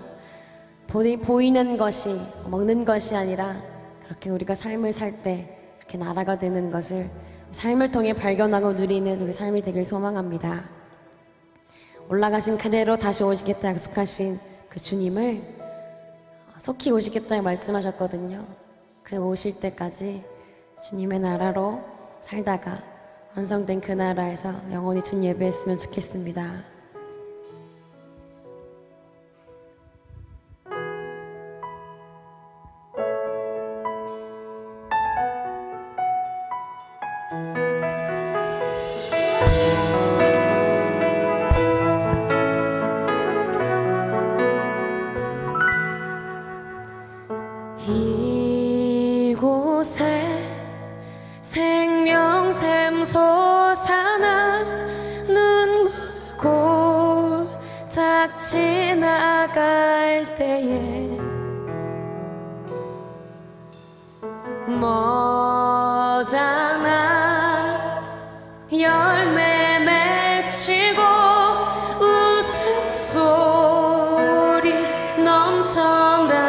보이는 것이 먹는 것이 아니라 그렇게 우리가 삶을 살 때 이렇게 나라가 되는 것을 삶을 통해 발견하고 누리는 우리 삶이 되길 소망합니다. 올라가신 그대로 다시 오시겠다 약속하신 그 주님을 속히 오시겠다 말씀하셨거든요. 그 오실 때까지 주님의 나라로 살다가 완성된 그 나라에서 영원히 주님 예배했으면 좋겠습니다. 이곳에 생명샘 솟아난 눈물 골짝 지나갈 때에 머잖아 열매 맺히고 웃음소리 넘쳐나리라.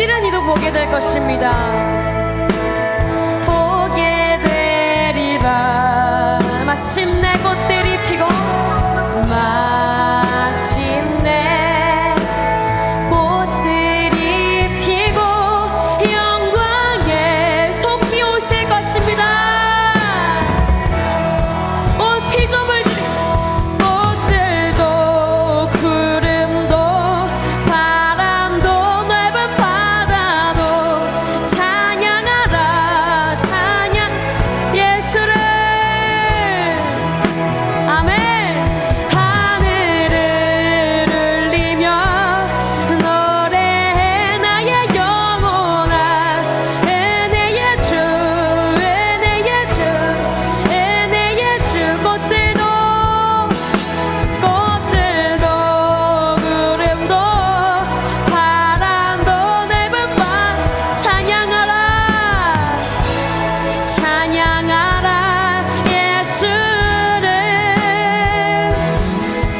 시련이도 보게 될 것입니다. 보게 되리라. 마침내 꽃들이 피고 마침내 꽃들이 피고 영광의 속히 오실 것입니다. 온 피조물들이 꽃들도 구름도 바람도 넓은 바다도 찬양하라 찬양 예수를. 아멘. 하늘을 울리며 노래해 나의 영혼아 은혜의 주 은혜의 주 은혜의 주. 꽃들도 구름도 바람도 넓은 밤 찬양하라 찬양하라 예수를.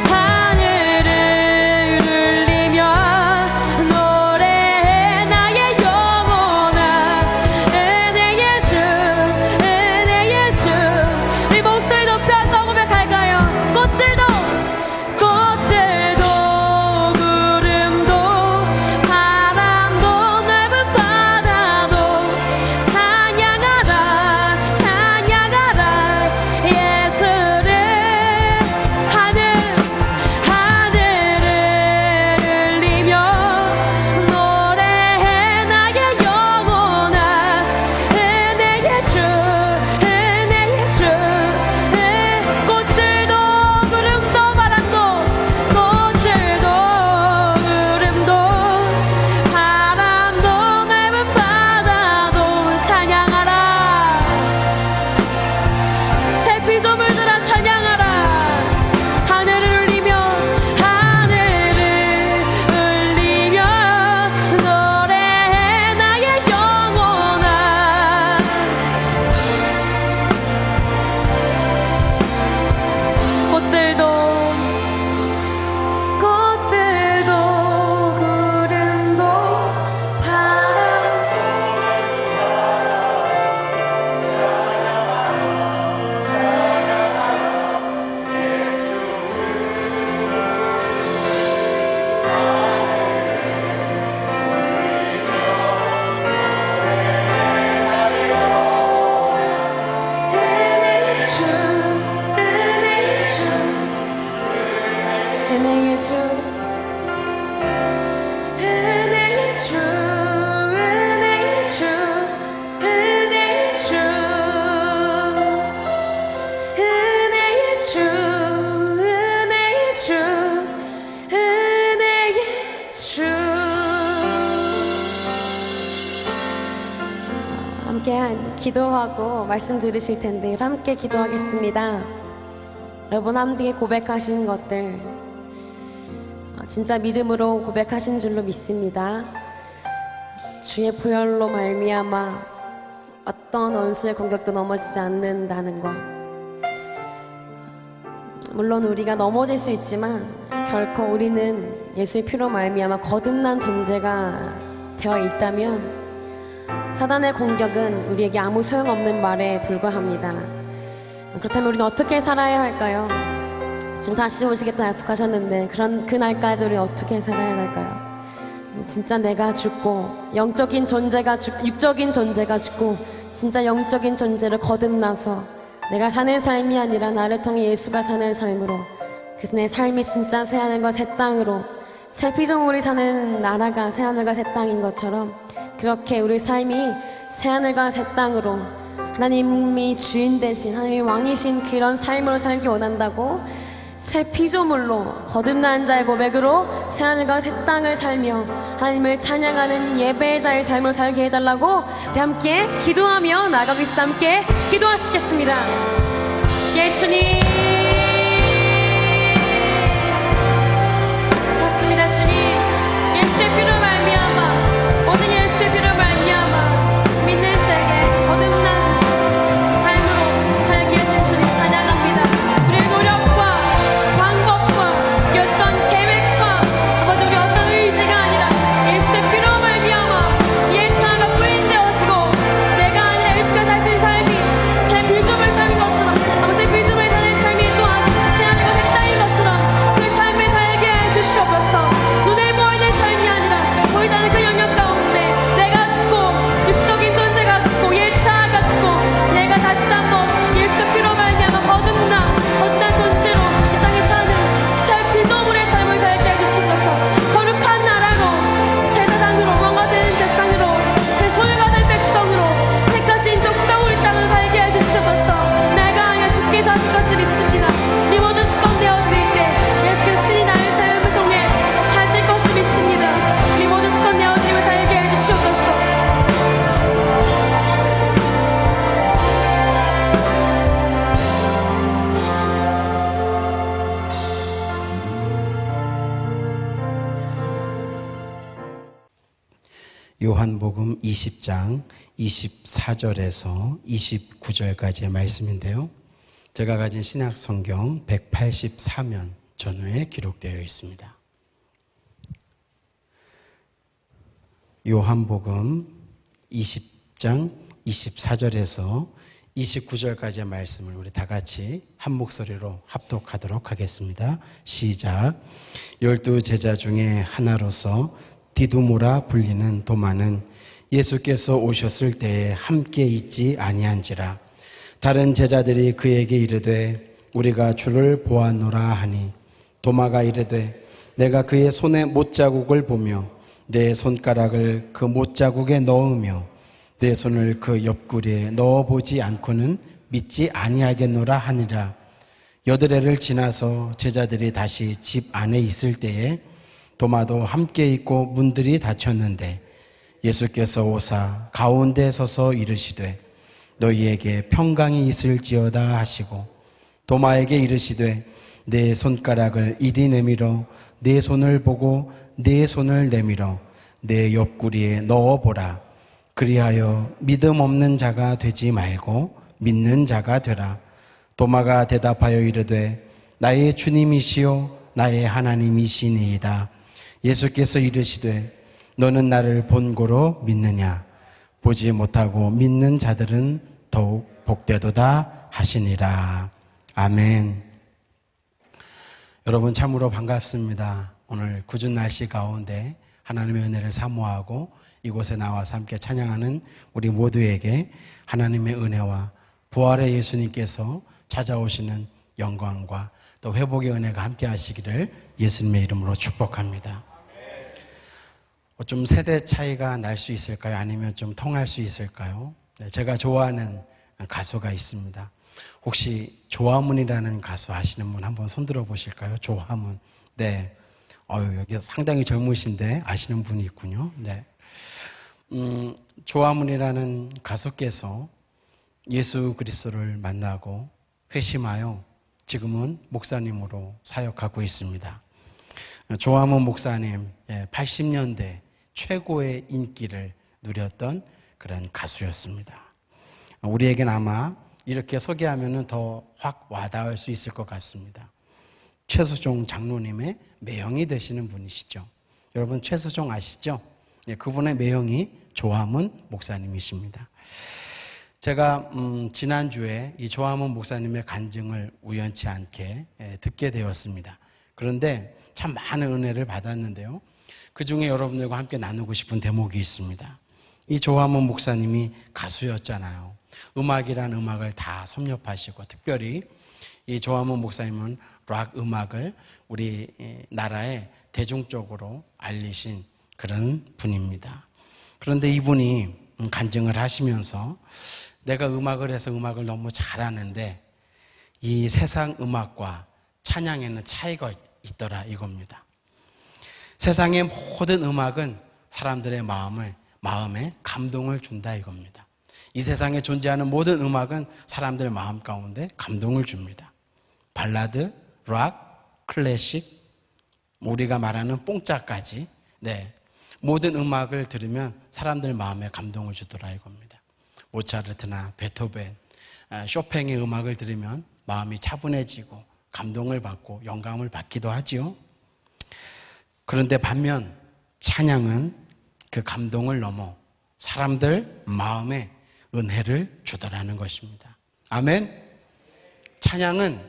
하늘을 울리며 노래해 나의 영혼아 은혜의 주 은혜의 주. 우리 목소리 높여서 고백할까요? 꽃들도 구름도 바람도 넓은 바다도 찬양하라 찬양하라 예수를. 하늘을 울리며 노래해 나의 영혼아 은혜의 주 은혜의 주. 꽃들도 구름도 바람도 꽃들도 구름도 바람도 넓은 바다도 찬양하라. 새 피조물들아 찬양하라. 하늘을 울리며 노래해 나의 영혼아. 꽃들도 구름도 바람 은혜의 주 은혜의 주 은혜의 주 은혜의 주 은혜의 주 은혜의 주 은혜의 주 은혜의 주 은혜의 주. 함께 기도하고 말씀 들으실 텐데 함께 기도하겠습니다. 여러분 함께 고백하신 것들 진짜 믿음으로 고백하신 줄로 믿습니다. 주의 보혈로 말미암아 어떤 원수의 공격도 넘어지지 않는다는 것. 물론 우리가 넘어질 수 있지만 결코 우리는 예수의 피로 말미암아 거듭난 존재가 되어 있다면 사단의 공격은 우리에게 아무 소용없는 말에 불과합니다. 그렇다면 우리는 어떻게 살아야 할까요? 지금 다시 오시겠다 약속하셨는데 그런 그날까지 우리 어떻게 살아야 할까요? 진짜 내가 죽고 영적인 존재가 육적인 존재가 죽고 진짜 영적인 존재를 거듭나서 내가 사는 삶이 아니라 나를 통해 예수가 사는 삶으로, 그래서 내 삶이 진짜 새하늘과 새 땅으로, 새 피조물이 사는 나라가 새하늘과 새 땅인 것처럼 그렇게 우리 삶이 새하늘과 새 땅으로 하나님이 주인 되신 하나님이 왕이신 그런 삶으로 살기 원한다고 새 피조물로 거듭난 자의 고백으로 새하늘과 새 땅을 살며 하나님을 찬양하는 예배자의 삶을 살게 해달라고 우리 함께 기도하며 나아가겠습니다. 함께 기도하시겠습니다. 예수님, 그렇습니다. 주님, 예수의 피로 말미암아 오직 예수의 피로 말미암아 믿는 자에게 거듭난 삶으로 살기 위해서 주님 찬양합니다. 우리의 노력과 방법과 어떤 계획과 아버지 우리 어떤 의지가 아니라 예수의 피로 말미암아 요한복음 20장 24절에서 29절까지의 말씀인데요. 제가 가진 신약 성경 184면 전후에 기록되어 있습니다. 요한복음 20장 24절에서 29절까지의 말씀을 우리 다 같이 한 목소리로 합독하도록 하겠습니다. 시작. 12 제자 중에 하나로서 디두모라 불리는 도마는 예수께서 오셨을 때에 함께 있지 아니한지라. 다른 제자들이 그에게 이르되 우리가 주를 보았노라 하니 도마가 이르되 내가 그의 손에 못자국을 보며 내 손가락을 그 못자국에 넣으며 내 손을 그 옆구리에 넣어보지 않고는 믿지 아니하겠노라 하니라. 여드레를 지나서 제자들이 다시 집 안에 있을 때에 도마도 함께 있고 문들이 닫혔는데 예수께서 오사 가운데 서서 이르시되 너희에게 평강이 있을지어다 하시고 도마에게 이르시되 내 손가락을 이리 내밀어 내 손을 보고 내 손을 내밀어 내 옆구리에 넣어보라. 그리하여 믿음 없는 자가 되지 말고 믿는 자가 되라. 도마가 대답하여 이르되 나의 주님이시요 나의 하나님이시니이다. 예수께서 이르시되 너는 나를 본고로 믿느냐? 보지 못하고 믿는 자들은 더욱 복되도다 하시니라. 아멘. 여러분 참으로 반갑습니다. 오늘 궂은 날씨 가운데 하나님의 은혜를 사모하고 이곳에 나와서 함께 찬양하는 우리 모두에게 하나님의 은혜와 부활의 예수님께서 찾아오시는 영광과 또 회복의 은혜가 함께 하시기를 예수님의 이름으로 축복합니다. 좀 세대 차이가 날 수 있을까요? 아니면 좀 통할 수 있을까요? 네, 제가 좋아하는 가수가 있습니다. 혹시 조화문이라는 가수 아시는 분 한번 손들어 보실까요? 조화문. 네. 여기 상당히 젊으신데 아시는 분이 있군요. 네. 조화문이라는 가수께서 예수 그리스도를 만나고 회심하여 지금은 목사님으로 사역하고 있습니다. 조화문 목사님 80년대 최고의 인기를 누렸던 그런 가수였습니다. 우리에겐 아마 이렇게 소개하면 더 확 와닿을 수 있을 것 같습니다. 최수종 장로님의 매형이 되시는 분이시죠. 여러분 최수종 아시죠? 네, 그분의 매형이 조화문 목사님이십니다. 제가 지난주에 이 조화문 목사님의 간증을 우연치 않게 듣게 되었습니다. 그런데 참 많은 은혜를 받았는데요. 그 중에 여러분들과 함께 나누고 싶은 대목이 있습니다. 이 조화문 목사님이 가수였잖아요. 음악이란 음악을 다 섭렵하시고 특별히 이 조화문 목사님은 락 음악을 우리 나라에 대중적으로 알리신 그런 분입니다. 그런데 이분이 간증을 하시면서 내가 음악을 해서 음악을 너무 잘하는데 이 세상 음악과 찬양에는 차이가 있더라 이겁니다. 세상의 모든 음악은 사람들의 마음에 감동을 준다 이겁니다. 이 세상에 존재하는 모든 음악은 사람들의 마음 가운데 감동을 줍니다. 발라드, 락, 클래식, 우리가 말하는 뽕짜까지 모든 음악을 들으면 사람들 마음에 감동을 주더라 이겁니다. 모차르트나 베토벤, 쇼팽의 음악을 들으면 마음이 차분해지고 감동을 받고 영감을 받기도 하지요. 그런데 반면 찬양은 그 감동을 넘어 사람들 마음에 은혜를 주더라는 것입니다. 아멘. 찬양은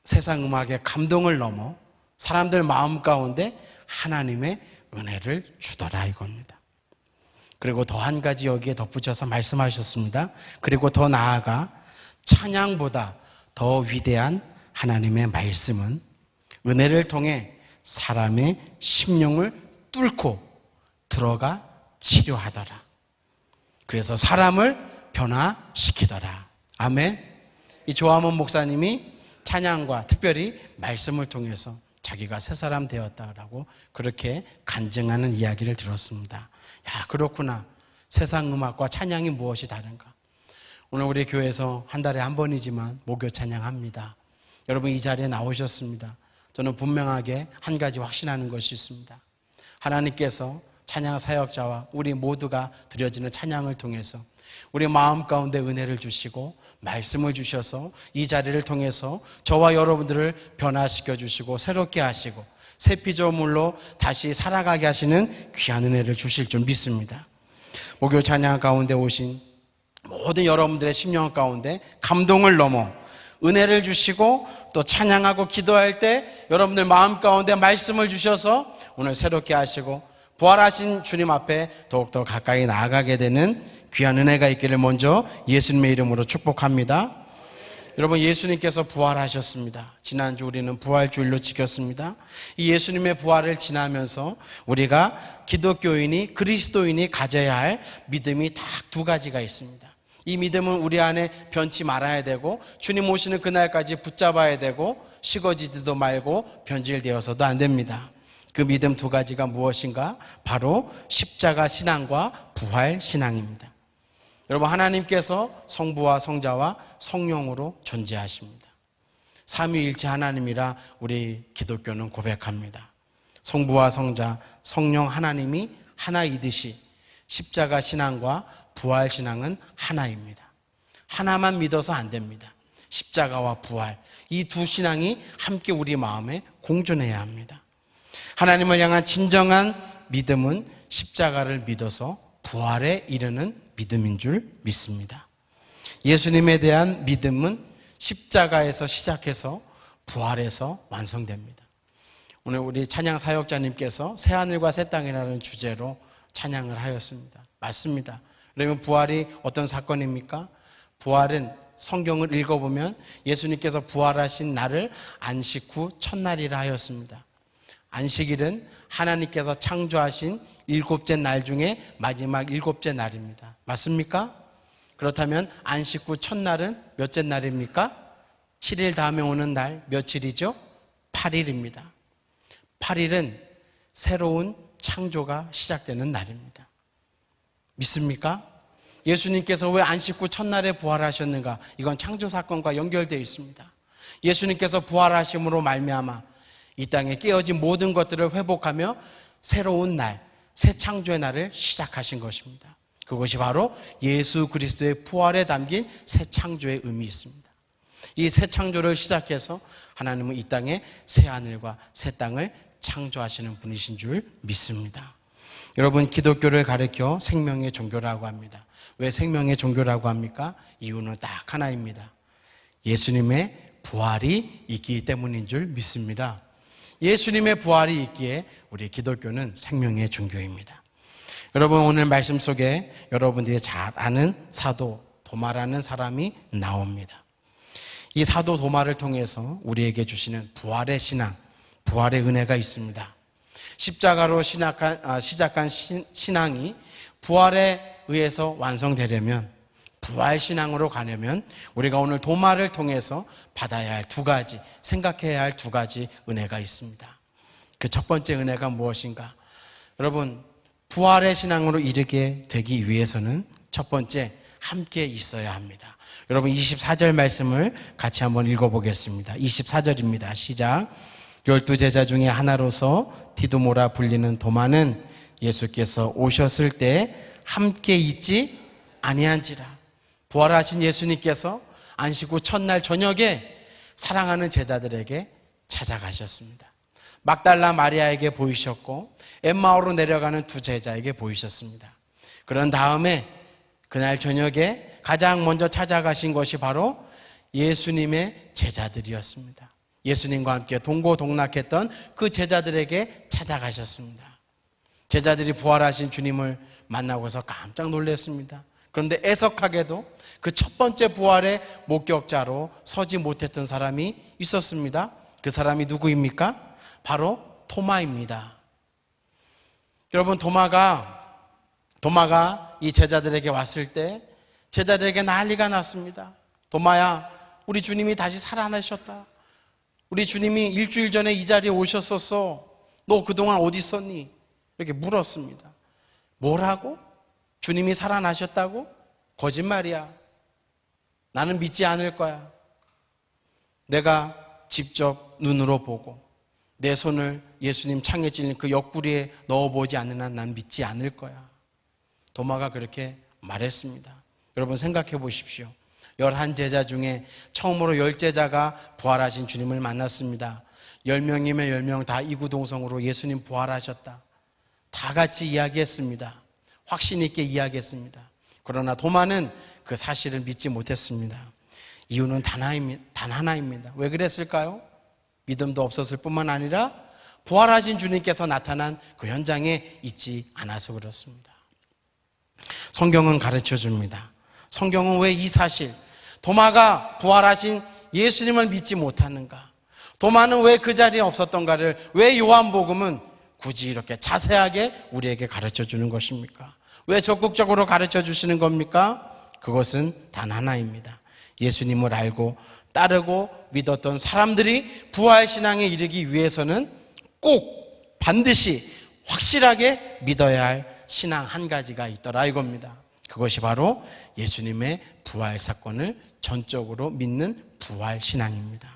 세상 음악의 감동을 넘어 사람들 마음 가운데 하나님의 은혜를 주더라 이겁니다. 그리고 더 한 가지 여기에 덧붙여서 말씀하셨습니다. 그리고 더 나아가 찬양보다 더 위대한 하나님의 말씀은 은혜를 통해 사람의 심령을 뚫고 들어가 치료하더라. 그래서 사람을 변화시키더라. 아멘. 이 조화문 목사님이 찬양과 특별히 말씀을 통해서 자기가 새 사람 되었다라고 그렇게 간증하는 이야기를 들었습니다. 야, 그렇구나. 세상 음악과 찬양이 무엇이 다른가? 오늘 우리 교회에서 한 달에 한 번이지만 목요 찬양합니다. 여러분 이 자리에 나오셨습니다. 저는 분명하게 한 가지 확신하는 것이 있습니다. 하나님께서 찬양 사역자와 우리 모두가 드려지는 찬양을 통해서 우리 마음 가운데 은혜를 주시고 말씀을 주셔서 이 자리를 통해서 저와 여러분들을 변화시켜 주시고 새롭게 하시고 새 피조물로 다시 살아가게 하시는 귀한 은혜를 주실 줄 믿습니다. 목요 찬양 가운데 오신 모든 여러분들의 심령 가운데 감동을 넘어 은혜를 주시고 또 찬양하고 기도할 때 여러분들 마음 가운데 말씀을 주셔서 오늘 새롭게 하시고 부활하신 주님 앞에 더욱더 가까이 나아가게 되는 귀한 은혜가 있기를 먼저 예수님의 이름으로 축복합니다. 여러분, 예수님께서 부활하셨습니다. 지난주 우리는 부활주일로 지켰습니다. 이 예수님의 부활을 지나면서 우리가 기독교인이, 그리스도인이 가져야 할 믿음이 딱 두 가지가 있습니다. 이 믿음은 우리 안에 변치 말아야 되고 주님 오시는 그날까지 붙잡아야 되고 식어지지도 말고 변질되어서도 안 됩니다. 그 믿음 두 가지가 무엇인가? 바로 십자가 신앙과 부활 신앙입니다. 여러분, 하나님께서 성부와 성자와 성령으로 존재하십니다. 삼위일체 하나님이라 우리 기독교는 고백합니다. 성부와 성자, 성령 하나님이 하나이듯이 십자가 신앙과 부활 신앙은 하나입니다. 하나만 믿어서 안 됩니다. 십자가와 부활, 이 두 신앙이 함께 우리 마음에 공존해야 합니다. 하나님을 향한 진정한 믿음은 십자가를 믿어서 부활에 이르는 믿음인 줄 믿습니다. 예수님에 대한 믿음은 십자가에서 시작해서 부활에서 완성됩니다. 오늘 우리 찬양 사역자님께서 새하늘과 새 땅이라는 주제로 찬양을 하였습니다. 맞습니다. 그러면 부활이 어떤 사건입니까? 부활은 성경을 읽어보면 예수님께서 부활하신 날을 안식 후 첫날이라 하였습니다. 안식일은 하나님께서 창조하신 일곱째 날 중에 마지막 일곱째 날입니다. 맞습니까? 그렇다면 안식 후 첫날은 몇째 날입니까? 7일 다음에 오는 날 며칠이죠? 8일입니다. 8일은 새로운 창조가 시작되는 날입니다. 믿습니까? 예수님께서 왜 안식 후 첫날에 부활하셨는가? 이건 창조 사건과 연결되어 있습니다. 예수님께서 부활하심으로 말미암아 이 땅에 깨어진 모든 것들을 회복하며 새로운 날, 새 창조의 날을 시작하신 것입니다. 그것이 바로 예수 그리스도의 부활에 담긴 새 창조의 의미 있습니다. 이 새 창조를 시작해서 하나님은 이 땅에 새 하늘과 새 땅을 창조하시는 분이신 줄 믿습니다. 여러분, 기독교를 가리켜 생명의 종교라고 합니다. 왜 생명의 종교라고 합니까? 이유는 딱 하나입니다. 예수님의 부활이 있기 때문인 줄 믿습니다. 예수님의 부활이 있기에 우리 기독교는 생명의 종교입니다. 여러분, 오늘 말씀 속에 여러분들이 잘 아는 사도 도마라는 사람이 나옵니다. 이 사도 도마를 통해서 우리에게 주시는 부활의 신앙, 부활의 은혜가 있습니다. 십자가로 시작한 신앙이 부활에 의해서 완성되려면, 부활신앙으로 가려면 우리가 오늘 도마를 통해서 받아야 할 두 가지, 생각해야 할 두 가지 은혜가 있습니다. 그 첫 번째 은혜가 무엇인가? 여러분, 부활의 신앙으로 이르게 되기 위해서는 첫 번째, 함께 있어야 합니다. 여러분, 24절 말씀을 같이 한번 읽어보겠습니다. 24절입니다. 시작. 12제자 중에 하나로서 디두모라 불리는 도마는 예수께서 오셨을 때 함께 있지 아니한지라. 부활하신 예수님께서 안식 후 첫날 저녁에 사랑하는 제자들에게 찾아가셨습니다. 막달라 마리아에게 보이셨고 엠마오로 내려가는 두 제자에게 보이셨습니다. 그런 다음에 그날 저녁에 가장 먼저 찾아가신 것이 바로 예수님의 제자들이었습니다. 예수님과 함께 동고동락했던 그 제자들에게 찾아가셨습니다. 제자들이 부활하신 주님을 만나고서 깜짝 놀랐습니다. 그런데 애석하게도 그 첫 번째 부활의 목격자로 서지 못했던 사람이 있었습니다. 그 사람이 누구입니까? 바로 토마입니다. 여러분, 도마가 이 제자들에게 왔을 때 제자들에게 난리가 났습니다. 도마야, 우리 주님이 다시 살아나셨다. 우리 주님이 일주일 전에 이 자리에 오셨었어. 너 그동안 어디 있었니? 이렇게 물었습니다. 뭐라고? 주님이 살아나셨다고? 거짓말이야. 나는 믿지 않을 거야. 내가 직접 눈으로 보고 내 손을 예수님 창에 찔린 그 옆구리에 넣어보지 않는 한 난 믿지 않을 거야. 도마가 그렇게 말했습니다. 여러분 생각해 보십시오. 11제자 중에 처음으로 10제자가 부활하신 주님을 만났습니다. 10명이면 10명 다 이구동성으로 예수님 부활하셨다. 다 같이 이야기했습니다. 확신 있게 이야기했습니다. 그러나 도마는 그 사실을 믿지 못했습니다. 이유는 단 하나입니다. 왜 그랬을까요? 믿음도 없었을 뿐만 아니라 부활하신 주님께서 나타난 그 현장에 있지 않아서 그렇습니다. 성경은 가르쳐 줍니다. 성경은 왜 이 사실, 도마가 부활하신 예수님을 믿지 못하는가? 도마는 왜 그 자리에 없었던가를 왜 요한복음은 굳이 이렇게 자세하게 우리에게 가르쳐 주는 것입니까? 왜 적극적으로 가르쳐 주시는 겁니까? 그것은 단 하나입니다. 예수님을 알고 따르고 믿었던 사람들이 부활신앙에 이르기 위해서는 꼭 반드시 확실하게 믿어야 할 신앙 한 가지가 있더라 이겁니다. 그것이 바로 예수님의 부활 사건을 전적으로 믿는 부활신앙입니다.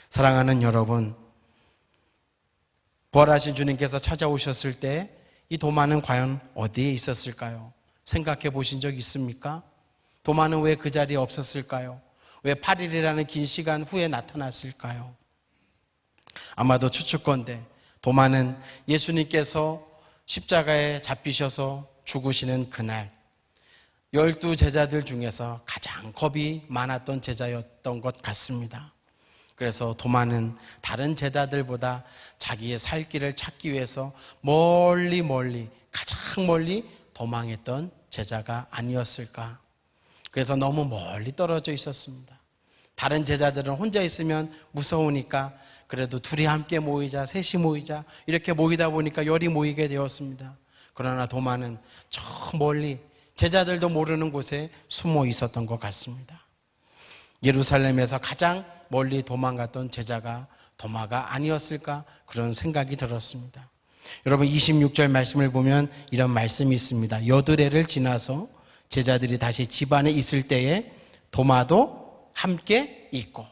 사랑하는 여러분, 부활하신 주님께서 찾아오셨을 때 이 도마는 과연 어디에 있었을까요? 생각해 보신 적 있습니까? 도마는 왜 그 자리에 없었을까요? 왜 8일이라는 긴 시간 후에 나타났을까요? 아마도 추측건대 도마는 예수님께서 십자가에 잡히셔서 죽으시는 그날 12제자들 중에서 가장 겁이 많았던 제자였던 것 같습니다. 그래서 도마는 다른 제자들보다 자기의 살 길을 찾기 위해서 가장 멀리 도망했던 제자가 아니었을까. 그래서 너무 멀리 떨어져 있었습니다. 다른 제자들은 혼자 있으면 무서우니까 그래도 둘이 함께 모이자, 셋이 모이자 이렇게 모이다 보니까 열이 모이게 되었습니다. 그러나 도마는 저 멀리 제자들도 모르는 곳에 숨어 있었던 것 같습니다. 예루살렘에서 가장 멀리 도망갔던 제자가 도마가 아니었을까 그런 생각이 들었습니다. 여러분 26절 말씀을 보면 이런 말씀이 있습니다. 여드레를 지나서 제자들이 다시 집 안에 있을 때에 도마도 함께 있고,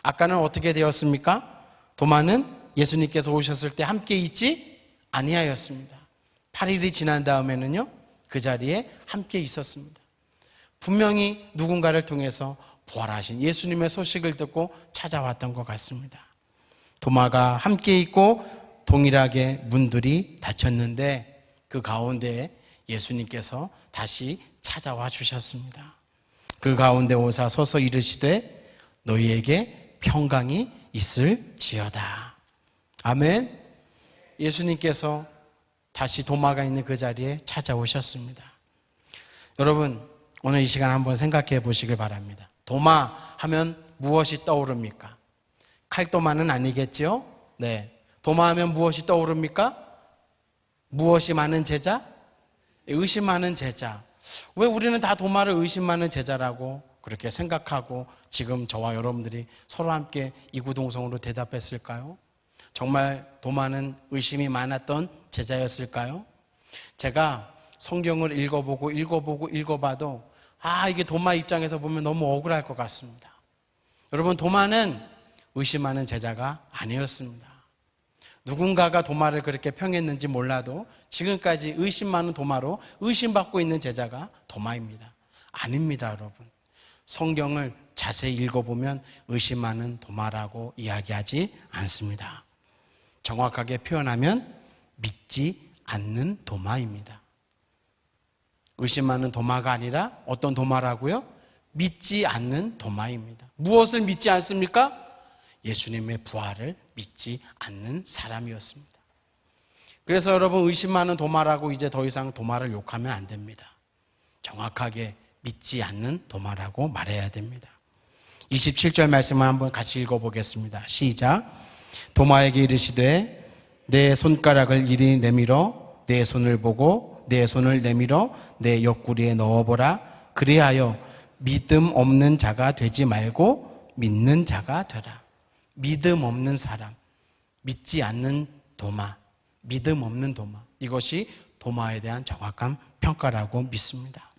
아까는 어떻게 되었습니까? 도마는 예수님께서 오셨을 때 함께 있지 아니하였습니다. 8일이 지난 다음에는요 그 자리에 함께 있었습니다. 분명히 누군가를 통해서 부활하신 예수님의 소식을 듣고 찾아왔던 것 같습니다. 도마가 함께 있고 동일하게 문들이 닫혔는데 그 가운데에 예수님께서 다시 찾아와 주셨습니다. 그 가운데 오사 서서 이르시되 너희에게 평강이 있을지어다. 아멘. 예수님께서 다시 도마가 있는 그 자리에 찾아오셨습니다. 여러분 오늘 이 시간 한번 생각해 보시길 바랍니다. 도마 하면 무엇이 떠오릅니까? 칼도마는 아니겠죠? 네. 도마 하면 무엇이 떠오릅니까? 무엇이 많은 제자? 의심 많은 제자. 왜 우리는 다 도마를 의심 많은 제자라고 그렇게 생각하고 지금 저와 여러분들이 서로 함께 이구동성으로 대답했을까요? 정말 도마는 의심이 많았던 제자였을까요? 제가 성경을 읽어봐도 이게 도마 입장에서 보면 너무 억울할 것 같습니다. 여러분 도마는 의심하는 제자가 아니었습니다. 누군가가 도마를 그렇게 평했는지 몰라도 지금까지 의심 많은 도마로 의심받고 있는 제자가 도마입니다. 아닙니다, 여러분. 성경을 자세히 읽어보면 의심 많은 도마라고 이야기하지 않습니다. 정확하게 표현하면 믿지 않는 도마입니다. 의심 많은 도마가 아니라 어떤 도마라고요? 믿지 않는 도마입니다. 무엇을 믿지 않습니까? 예수님의 부활을 믿지 않는 사람이었습니다. 그래서 여러분 의심 많은 도마라고 이제 더 이상 도마를 욕하면 안 됩니다. 정확하게 믿지 않는 도마라고 말해야 됩니다. 27절 말씀을 한번 같이 읽어보겠습니다. 시작. 도마에게 이르시되 내 손가락을 이리 내밀어 내 손을 보고 내 손을 내밀어 내 옆구리에 넣어보라. 그리하여 믿음 없는 자가 되지 말고 믿는 자가 되라. 믿음 없는 사람, 믿지 않는 도마, 믿음 없는 도마. 이것이 도마에 대한 정확한 평가라고 믿습니다.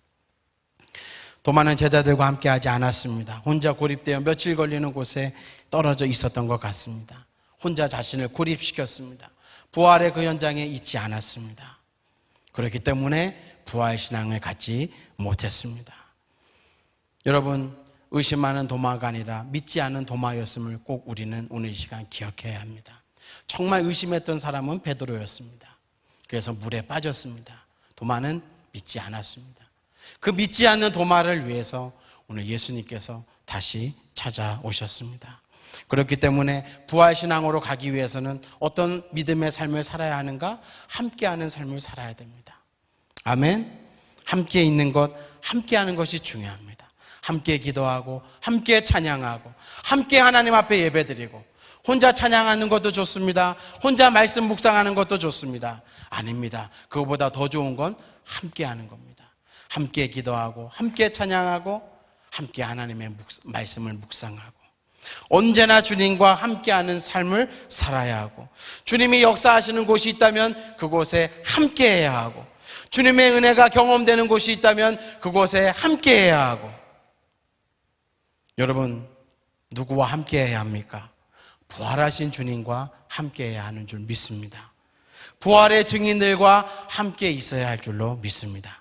도마는 제자들과 함께하지 않았습니다. 혼자 고립되어 며칠 걸리는 곳에 떨어져 있었던 것 같습니다. 혼자 자신을 고립시켰습니다. 부활의 그 현장에 있지 않았습니다. 그렇기 때문에 부활신앙을 갖지 못했습니다. 여러분, 의심하는 도마가 아니라 믿지 않는 도마였음을 꼭 우리는 오늘 이 시간 기억해야 합니다. 정말 의심했던 사람은 베드로였습니다. 그래서 물에 빠졌습니다. 도마는 믿지 않았습니다. 그 믿지 않는 도마를 위해서 오늘 예수님께서 다시 찾아오셨습니다. 그렇기 때문에 부활신앙으로 가기 위해서는 어떤 믿음의 삶을 살아야 하는가? 함께하는 삶을 살아야 됩니다. 아멘. 함께 있는 것, 함께 하는 것이 중요합니다. 함께 기도하고 함께 찬양하고 함께 하나님 앞에 예배드리고 혼자 찬양하는 것도 좋습니다. 혼자 말씀 묵상하는 것도 좋습니다. 아닙니다. 그것보다 더 좋은 건 함께 하는 겁니다. 함께 기도하고 함께 찬양하고 함께 하나님의 말씀을 묵상하고 언제나 주님과 함께하는 삶을 살아야 하고 주님이 역사하시는 곳이 있다면 그곳에 함께해야 하고 주님의 은혜가 경험되는 곳이 있다면 그곳에 함께해야 하고 여러분 누구와 함께해야 합니까? 부활하신 주님과 함께해야 하는 줄 믿습니다. 부활의 증인들과 함께 있어야 할 줄로 믿습니다.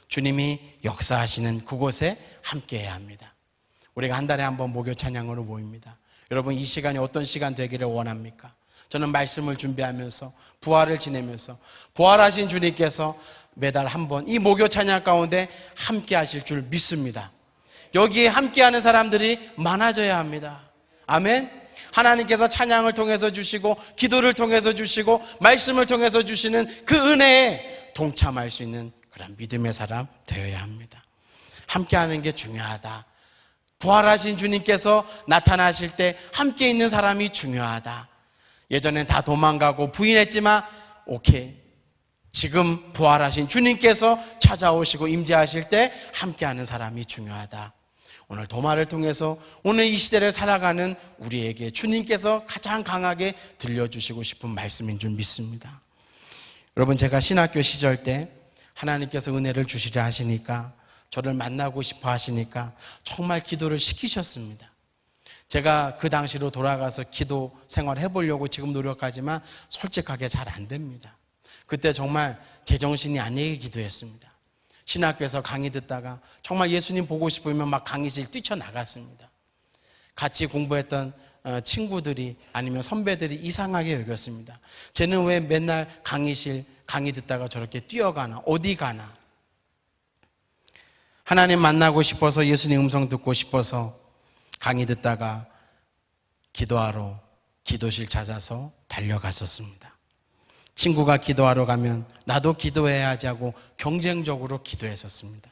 주님이 역사하시는 그곳에 함께해야 합니다. 우리가 한 달에 한 번 목요 찬양으로 모입니다. 여러분 이 시간이 어떤 시간 되기를 원합니까? 저는 말씀을 준비하면서 부활을 지내면서 부활하신 주님께서 매달 한 번 이 목요 찬양 가운데 함께 하실 줄 믿습니다. 여기에 함께하는 사람들이 많아져야 합니다. 아멘. 하나님께서 찬양을 통해서 주시고 기도를 통해서 주시고 말씀을 통해서 주시는 그 은혜에 동참할 수 있는 그런 믿음의 사람 되어야 합니다. 함께하는 게 중요하다. 부활하신 주님께서 나타나실 때 함께 있는 사람이 중요하다. 예전엔 다 도망가고 부인했지만 오케이. 지금 부활하신 주님께서 찾아오시고 임재하실 때 함께하는 사람이 중요하다. 오늘 도마를 통해서 오늘 이 시대를 살아가는 우리에게 주님께서 가장 강하게 들려주시고 싶은 말씀인 줄 믿습니다. 여러분 제가 신학교 시절 때 하나님께서 은혜를 주시려 하시니까 저를 만나고 싶어 하시니까 정말 기도를 시키셨습니다. 제가 그 당시로 돌아가서 기도 생활 해보려고 지금 노력하지만 솔직하게 잘 안 됩니다. 그때 정말 제정신이 아니게 기도했습니다. 신학교에서 강의 듣다가 정말 예수님 보고 싶으면 막 강의실 뛰쳐나갔습니다. 같이 공부했던 친구들이 아니면 선배들이 이상하게 여겼습니다. 쟤는 왜 맨날 강의실 강의 듣다가 저렇게 뛰어가나 어디 가나. 하나님 만나고 싶어서 예수님 음성 듣고 싶어서 강의 듣다가 기도하러 기도실 찾아서 달려갔었습니다. 친구가 기도하러 가면 나도 기도해야지 하고 경쟁적으로 기도했었습니다.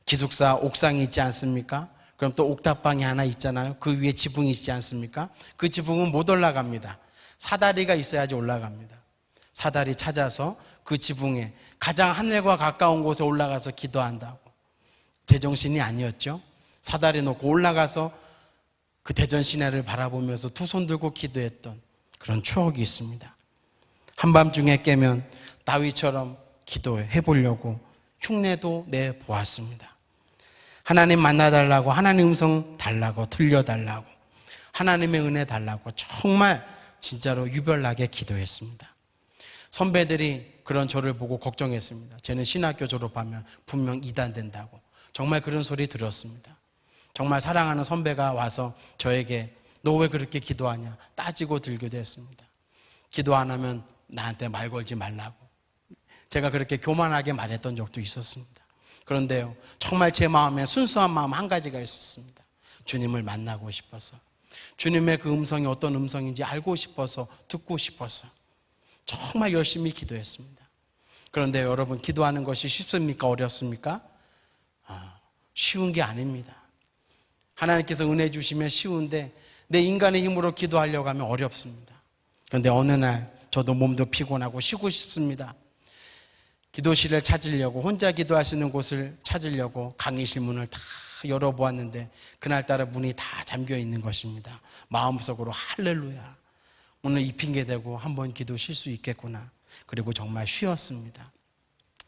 기숙사 옥상이 있지 않습니까? 그럼 또 옥탑방이 하나 있잖아요. 그 위에 지붕이 있지 않습니까? 그 지붕은 못 올라갑니다. 사다리가 있어야지 올라갑니다. 사다리 찾아서 그 지붕에 가장 하늘과 가까운 곳에 올라가서 기도한다고. 제정신이 아니었죠. 사다리 놓고 올라가서 그 대전 시내를 바라보면서 두 손 들고 기도했던 그런 추억이 있습니다. 한밤중에 깨면 다윗처럼 기도해 보려고 흉내도 내보았습니다. 하나님 만나달라고, 하나님 음성 달라고, 들려달라고, 하나님의 은혜 달라고 정말 진짜로 유별나게 기도했습니다. 선배들이 그런 저를 보고 걱정했습니다. 쟤는 신학교 졸업하면 분명 이단 된다고. 정말 그런 소리 들었습니다. 정말 사랑하는 선배가 와서 저에게 너 왜 그렇게 기도하냐 따지고 들기도 했습니다. 기도 안 하면 나한테 말 걸지 말라고. 제가 그렇게 교만하게 말했던 적도 있었습니다. 그런데요, 정말 제 마음에 순수한 마음 한 가지가 있었습니다. 주님을 만나고 싶어서, 주님의 그 음성이 어떤 음성인지 알고 싶어서, 듣고 싶어서 정말 열심히 기도했습니다. 그런데 여러분, 기도하는 것이 쉽습니까? 어렵습니까? 쉬운 게 아닙니다. 하나님께서 은혜 주시면 쉬운데 내 인간의 힘으로 기도하려고 하면 어렵습니다. 그런데 어느 날 저도 몸도 피곤하고 쉬고 싶습니다. 기도실을 찾으려고, 혼자 기도하시는 곳을 찾으려고 강의실 문을 다 열어보았는데 그날따라 문이 다 잠겨 있는 것입니다. 마음속으로 할렐루야, 오늘 이 핑계 대고 한번 기도 쉴 수 있겠구나. 그리고 정말 쉬었습니다.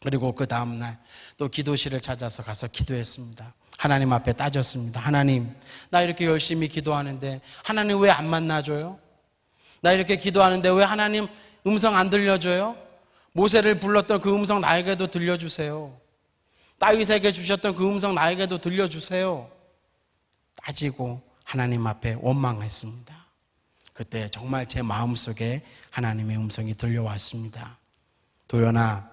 그리고 그 다음날 또 기도실을 찾아서 가서 기도했습니다. 하나님 앞에 따졌습니다. 하나님, 나 이렇게 열심히 기도하는데 하나님 왜 안 만나줘요? 나 이렇게 기도하는데 왜 하나님 음성 안 들려줘요? 모세를 불렀던 그 음성 나에게도 들려주세요. 다윗에게 주셨던 그 음성 나에게도 들려주세요. 따지고 하나님 앞에 원망했습니다. 그때 정말 제 마음속에 하나님의 음성이 들려왔습니다. 도연아,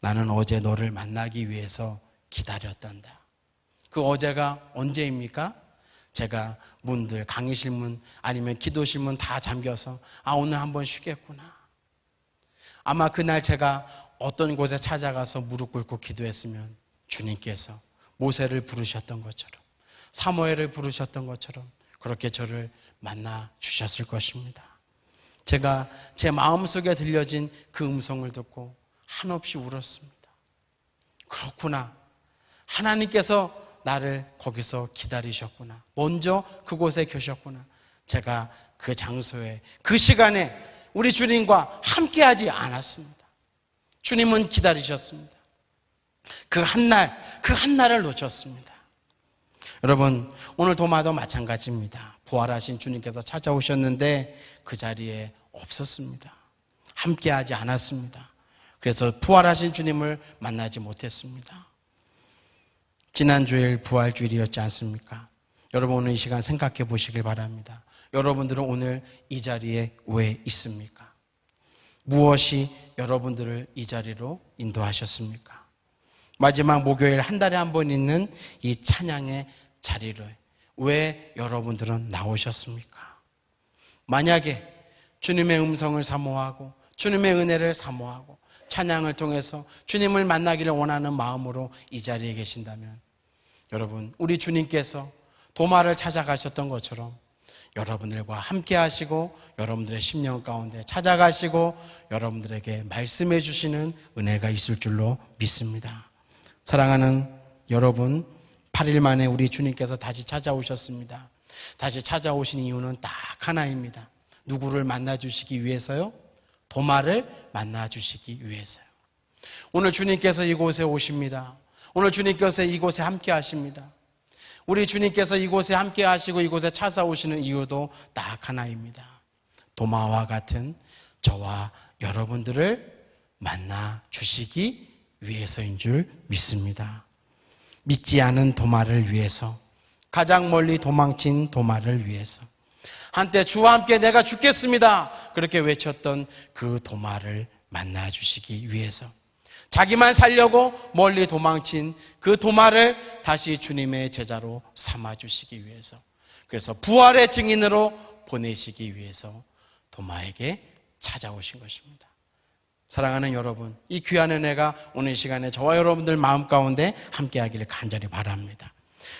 나는 어제 너를 만나기 위해서 기다렸단다. 그 어제가 언제입니까? 제가 문들, 강의실 문 아니면 기도실 문 다 잠겨서 오늘 한번 쉬겠구나. 아마 그날 제가 어떤 곳에 찾아가서 무릎 꿇고 기도했으면 주님께서 모세를 부르셨던 것처럼, 사무엘을 부르셨던 것처럼 그렇게 저를 만나 주셨을 것입니다. 제가 제 마음속에 들려진 그 음성을 듣고 한없이 울었습니다. 그렇구나. 하나님께서 나를 거기서 기다리셨구나. 먼저 그곳에 계셨구나. 제가 그 장소에, 그 시간에 우리 주님과 함께하지 않았습니다. 주님은 기다리셨습니다. 그 한날을 놓쳤습니다. 여러분, 오늘 도마도 마찬가지입니다. 부활하신 주님께서 찾아오셨는데 그 자리에 없었습니다. 함께하지 않았습니다. 그래서 부활하신 주님을 만나지 못했습니다. 지난 주일 부활주일이었지 않습니까? 여러분, 오늘 이 시간 생각해 보시길 바랍니다. 여러분들은 오늘 이 자리에 왜 있습니까? 무엇이 여러분들을 이 자리로 인도하셨습니까? 마지막 목요일 한 달에 한 번 있는 이 찬양의 자리를 왜 여러분들은 나오셨습니까? 만약에 주님의 음성을 사모하고 주님의 은혜를 사모하고 찬양을 통해서 주님을 만나기를 원하는 마음으로 이 자리에 계신다면 여러분, 우리 주님께서 도마를 찾아가셨던 것처럼 여러분들과 함께 하시고 여러분들의 심령 가운데 찾아가시고 여러분들에게 말씀해 주시는 은혜가 있을 줄로 믿습니다. 사랑하는 여러분, 8일 만에 우리 주님께서 다시 찾아오셨습니다. 다시 찾아오신 이유는 딱 하나입니다. 누구를 만나 주시기 위해서요? 도마를 만나 주시기 위해서요. 오늘 주님께서 이곳에 오십니다. 오늘 주님께서 이곳에 함께 하십니다. 우리 주님께서 이곳에 함께 하시고 이곳에 찾아오시는 이유도 딱 하나입니다. 도마와 같은 저와 여러분들을 만나 주시기 위해서인 줄 믿습니다. 믿지 않은 도마를 위해서, 가장 멀리 도망친 도마를 위해서, 한때 주와 함께 내가 죽겠습니다 그렇게 외쳤던 그 도마를 만나 주시기 위해서, 자기만 살려고 멀리 도망친 그 도마를 다시 주님의 제자로 삼아 주시기 위해서, 그래서 부활의 증인으로 보내시기 위해서 도마에게 찾아오신 것입니다. 사랑하는 여러분, 이 귀한 은혜가 오늘 이 시간에 저와 여러분들 마음 가운데 함께하기를 간절히 바랍니다.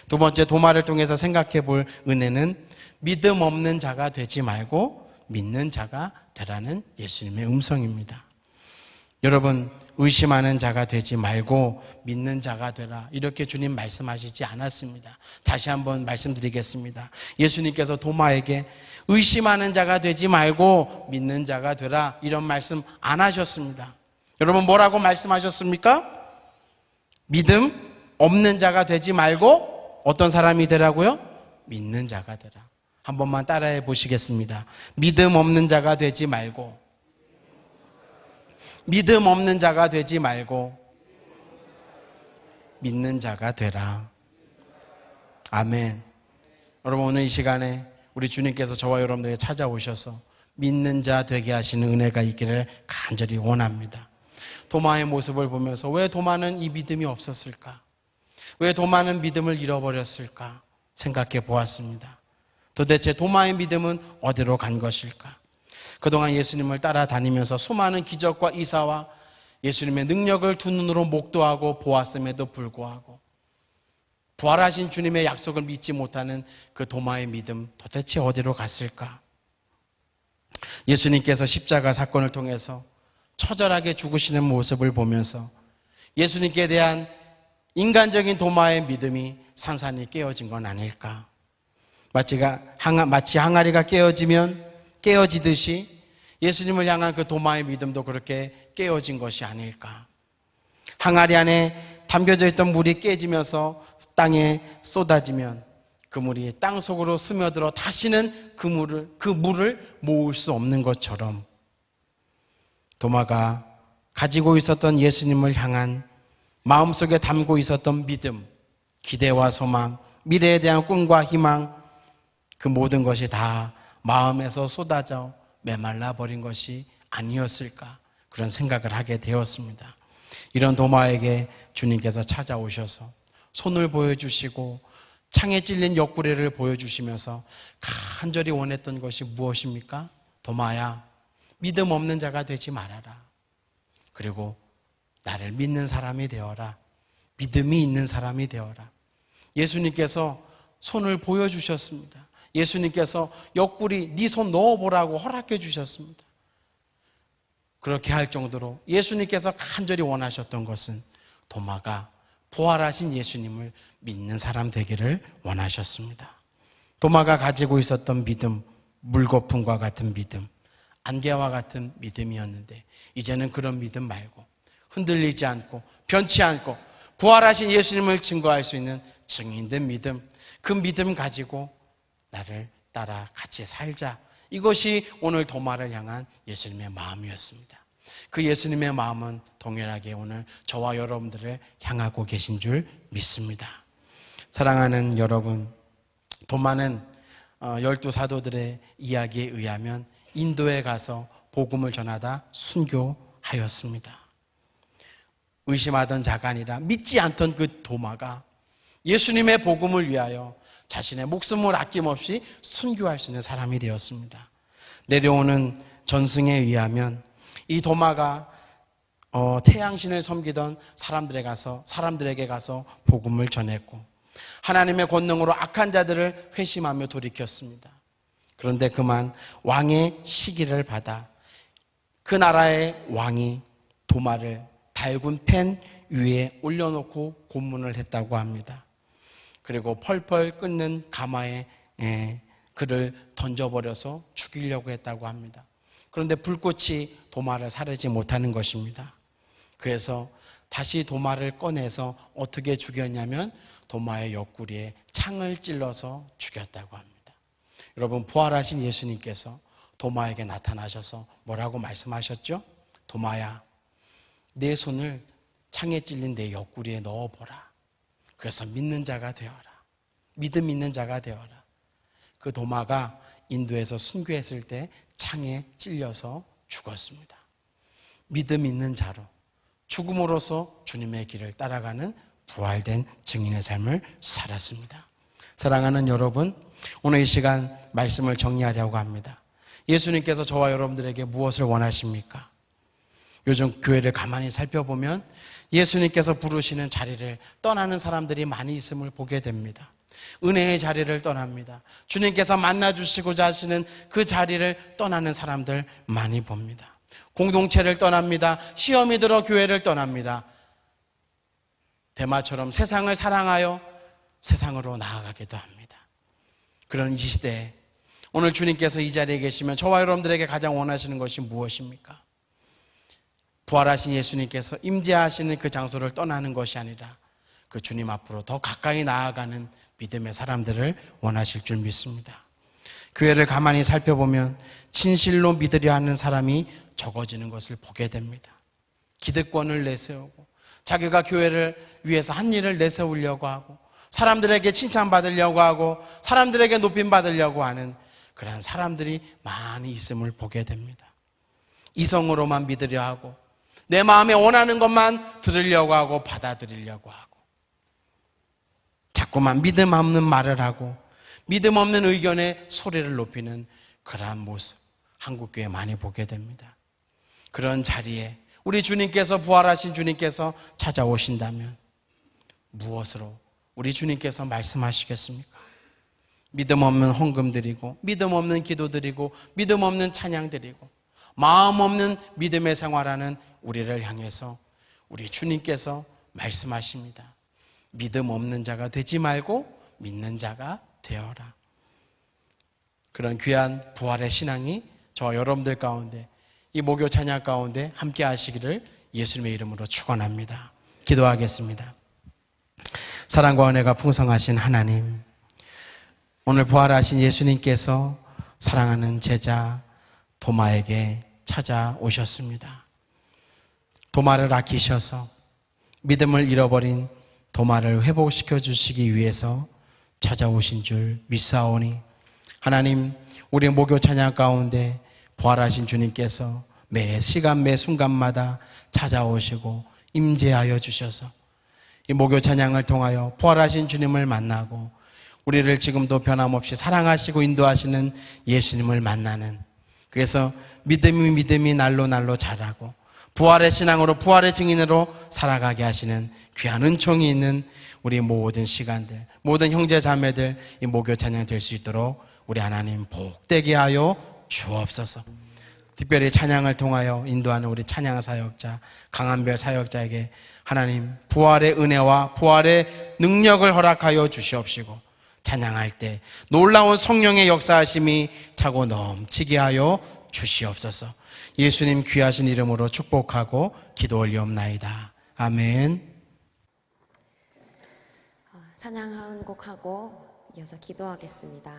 두 번째, 도마를 통해서 생각해 볼 은혜는 믿음 없는 자가 되지 말고 믿는 자가 되라는 예수님의 음성입니다. 여러분, 의심하는 자가 되지 말고 믿는 자가 되라, 이렇게 주님 말씀하시지 않았습니다. 다시 한번 말씀드리겠습니다. 예수님께서 도마에게 의심하는 자가 되지 말고 믿는 자가 되라, 이런 말씀 안 하셨습니다. 여러분, 뭐라고 말씀하셨습니까? 믿음 없는 자가 되지 말고 어떤 사람이 되라고요? 믿는 자가 되라. 한 번만 따라해 보시겠습니다. 믿음 없는 자가 되지 말고, 믿음 없는 자가 되지 말고 믿는 자가 되라. 아멘. 여러분, 오늘 이 시간에 우리 주님께서 저와 여러분들에게 찾아오셔서 믿는 자 되게 하시는 은혜가 있기를 간절히 원합니다. 도마의 모습을 보면서 왜 도마는 이 믿음이 없었을까? 왜 도마는 믿음을 잃어버렸을까? 생각해 보았습니다. 도대체 도마의 믿음은 어디로 간 것일까? 그동안 예수님을 따라다니면서 수많은 기적과 이사와 예수님의 능력을 두 눈으로 목도하고 보았음에도 불구하고 부활하신 주님의 약속을 믿지 못하는 그 도마의 믿음, 도대체 어디로 갔을까? 예수님께서 십자가 사건을 통해서 처절하게 죽으시는 모습을 보면서 예수님께 대한 인간적인 도마의 믿음이 산산이 깨어진 건 아닐까? 마치 항아리가 깨어지듯이 예수님을 향한 그 도마의 믿음도 그렇게 깨어진 것이 아닐까? 항아리 안에 담겨져 있던 물이 깨지면서 땅에 쏟아지면 그 물이 땅 속으로 스며들어 다시는 그 물을 모을 수 없는 것처럼 도마가 가지고 있었던 예수님을 향한 마음속에 담고 있었던 믿음, 기대와 소망, 미래에 대한 꿈과 희망, 그 모든 것이 다 마음에서 쏟아져 메말라 버린 것이 아니었을까, 그런 생각을 하게 되었습니다. 이런 도마에게 주님께서 찾아오셔서 손을 보여주시고 창에 찔린 옆구리를 보여주시면서 간절히 원했던 것이 무엇입니까? 도마야, 믿음 없는 자가 되지 말아라. 그리고 나를 믿는 사람이 되어라. 믿음이 있는 사람이 되어라. 예수님께서 손을 보여주셨습니다. 예수님께서 옆구리 네 손 넣어보라고 허락해 주셨습니다. 그렇게 할 정도로 예수님께서 간절히 원하셨던 것은 도마가 부활하신 예수님을 믿는 사람 되기를 원하셨습니다. 도마가 가지고 있었던 믿음, 물거품과 같은 믿음, 안개와 같은 믿음이었는데 이제는 그런 믿음 말고 흔들리지 않고 변치 않고 부활하신 예수님을 증거할 수 있는 증인된 믿음, 그 믿음 가지고 나를 따라 같이 살자. 이것이 오늘 도마를 향한 예수님의 마음이었습니다. 그 예수님의 마음은 동일하게 오늘 저와 여러분들을 향하고 계신 줄 믿습니다. 사랑하는 여러분, 도마는 12사도들의 이야기에 의하면 인도에 가서 복음을 전하다 순교하였습니다. 의심하던 자가 아니라 믿지 않던 그 도마가 예수님의 복음을 위하여 자신의 목숨을 아낌없이 순교할 수 있는 사람이 되었습니다. 내려오는 전승에 의하면 이 도마가 태양신을 섬기던 사람들에게 가서 복음을 전했고 하나님의 권능으로 악한 자들을 회심하며 돌이켰습니다. 그런데 그만 왕의 시기를 받아 그 나라의 왕이 도마를 달군 펜 위에 올려놓고 고문을 했다고 합니다. 그리고 펄펄 끓는 가마에 그를 던져버려서 죽이려고 했다고 합니다. 그런데 불꽃이 도마를 사르지 못하는 것입니다. 그래서 다시 도마를 꺼내서 어떻게 죽였냐면 도마의 옆구리에 창을 찔러서 죽였다고 합니다. 여러분, 부활하신 예수님께서 도마에게 나타나셔서 뭐라고 말씀하셨죠? 도마야, 내 손을 창에 찔린 내 옆구리에 넣어보라. 그래서 믿는 자가 되어라. 믿음 있는 자가 되어라. 그 도마가 인도에서 순교했을 때 창에 찔려서 죽었습니다. 믿음 있는 자로 죽음으로써 주님의 길을 따라가는 부활된 증인의 삶을 살았습니다. 사랑하는 여러분, 오늘 이 시간 말씀을 정리하려고 합니다. 예수님께서 저와 여러분들에게 무엇을 원하십니까? 요즘 교회를 가만히 살펴보면 예수님께서 부르시는 자리를 떠나는 사람들이 많이 있음을 보게 됩니다. 은혜의 자리를 떠납니다. 주님께서 만나주시고자 하시는 그 자리를 떠나는 사람들 많이 봅니다. 공동체를 떠납니다. 시험이 들어 교회를 떠납니다. 데마처럼 세상을 사랑하여 세상으로 나아가기도 합니다. 그런 이 시대에 오늘 주님께서 이 자리에 계시면 저와 여러분들에게 가장 원하시는 것이 무엇입니까? 부활하신 예수님께서 임재하시는 그 장소를 떠나는 것이 아니라 그 주님 앞으로 더 가까이 나아가는 믿음의 사람들을 원하실 줄 믿습니다. 교회를 가만히 살펴보면 진실로 믿으려 하는 사람이 적어지는 것을 보게 됩니다. 기득권을 내세우고 자기가 교회를 위해서 한 일을 내세우려고 하고 사람들에게 칭찬받으려고 하고 사람들에게 높임받으려고 하는 그런 사람들이 많이 있음을 보게 됩니다. 이성으로만 믿으려 하고 내 마음에 원하는 것만 들으려고 하고 받아들이려고 하고 자꾸만 믿음 없는 말을 하고 믿음 없는 의견에 소리를 높이는 그러한 모습 한국교회 많이 보게 됩니다. 그런 자리에 우리 주님께서 부활하신 주님께서 찾아오신다면 무엇으로 우리 주님께서 말씀하시겠습니까? 믿음 없는 헌금 드리고 믿음 없는 기도 드리고 믿음 없는 찬양 드리고 마음 없는 믿음의 생활하는 우리를 향해서 우리 주님께서 말씀하십니다. 믿음 없는 자가 되지 말고 믿는 자가 되어라. 그런 귀한 부활의 신앙이 저와 여러분들 가운데 이 목요 찬양 가운데 함께 하시기를 예수님의 이름으로 축원합니다. 기도하겠습니다. 사랑과 은혜가 풍성하신 하나님, 오늘 부활하신 예수님께서 사랑하는 제자 도마에게 찾아오셨습니다. 도마를 아끼셔서 믿음을 잃어버린 도마를 회복시켜 주시기 위해서 찾아오신 줄 믿사오니, 하나님, 우리 목요 찬양 가운데 부활하신 주님께서 매 시간 매 순간마다 찾아오시고 임재하여 주셔서 이 목요 찬양을 통하여 부활하신 주님을 만나고 우리를 지금도 변함없이 사랑하시고 인도하시는 예수님을 만나는, 그래서 믿음이 날로 자라고 부활의 신앙으로 부활의 증인으로 살아가게 하시는 귀한 은총이 있는 우리 모든 시간들, 모든 형제 자매들 이 목요 찬양 될 수 있도록 우리 하나님 복되게 하여 주옵소서. 특별히 찬양을 통하여 인도하는 우리 찬양 사역자 강한별 사역자에게 하나님 부활의 은혜와 부활의 능력을 허락하여 주시옵시고, 찬양할 때 놀라운 성령의 역사하심이 차고 넘치게 하여 주시옵소서. 예수님 귀하신 이름으로 축복하고 기도 올리옵나이다. 아멘. 찬양 한 곡 하고 이어서 기도하겠습니다.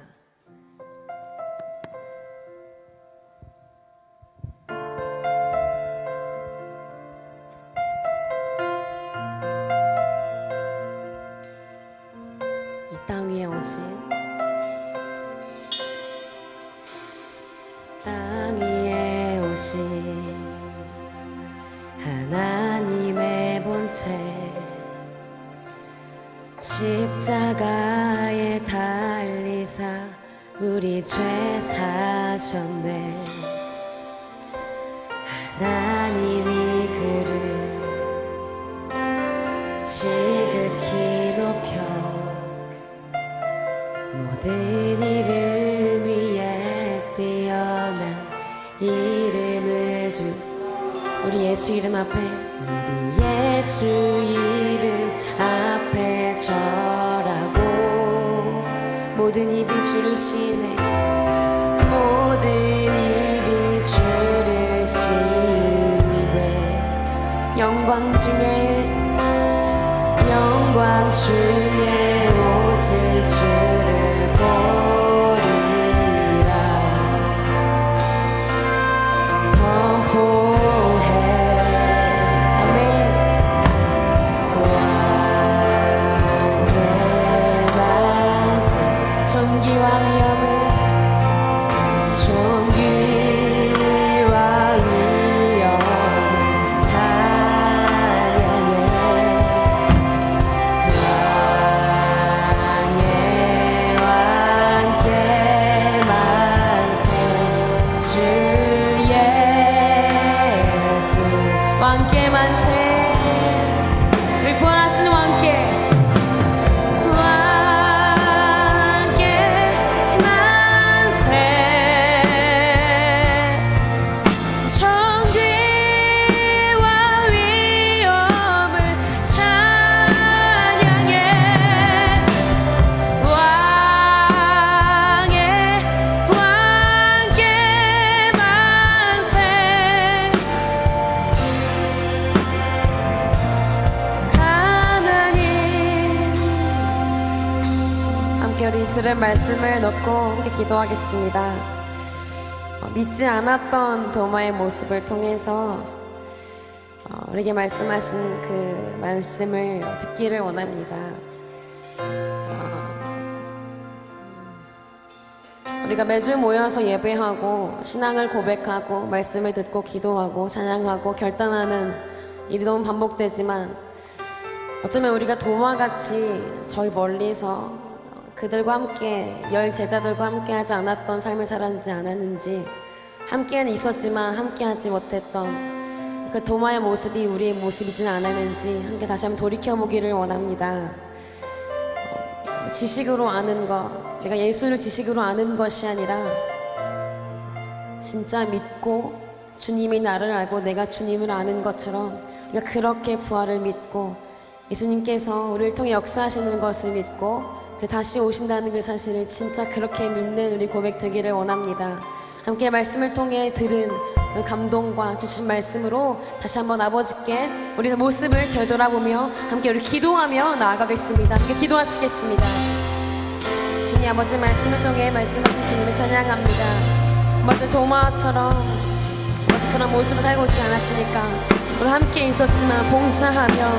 이 땅 위에 오신 하나님의 본체, 십자가에 달리사 우리 죄 사셨네. 하나님이 그를 지극히 높여 모든 이름 위에 뛰어난 이름을 주, 우리 예수 이름 앞에, 우리 예수 이름 앞에 절하고 모든 입이 주를 시네, 모든 입이 주를 시네. 영광 중에 옷을 주를 보리라. 선포해 아멘. 왕의 만세, 존귀와 위엄을 왕께 만세, 우리 부활하시는 왕께, 왕께 만세. 존귀와 위엄을 찬양해. 왕께 만세. 우리 들은 말씀을 넣고 함께 기도하겠습니다. 믿지 않았던 도마의 모습을 통해서 우리에게 말씀하신 그 말씀을 듣기를 원합니다. 우리가 매주 모여서 예배하고 신앙을 고백하고 말씀을 듣고 기도하고 찬양하고 결단하는 일이 너무 반복되지만, 어쩌면 우리가 도마같이 저희 멀리서 그들과 함께, 열 제자들과 함께 하지 않았던 삶을 살았는지 않았는지, 함께는 있었지만 함께 하지 못했던 그 도마의 모습이 우리의 모습이진 않았는지 함께 다시 한번 돌이켜보기를 원합니다. 지식으로 아는 것, 우리가 예수를 지식으로 아는 것이 아니라 진짜 믿고 주님이 나를 알고 내가 주님을 아는 것처럼 우리가 그렇게 부활을 믿고 예수님께서 우리를 통해 역사하시는 것을 믿고 다시 오신다는 그 사실을 진짜 그렇게 믿는 우리 고백 되기를 원합니다. 함께 말씀을 통해 들은 그 감동과 주신 말씀으로 다시 한번 아버지께 우리의 모습을 되돌아보며 함께 우리 기도하며 나아가겠습니다. 함께 기도하시겠습니다. 주님 아버지 말씀을 통해 말씀하신 주님을 찬양합니다. 아버지 도마처럼 아버지 그런 모습을 살고 있지 않았으니까 우리 함께 있었지만 봉사하며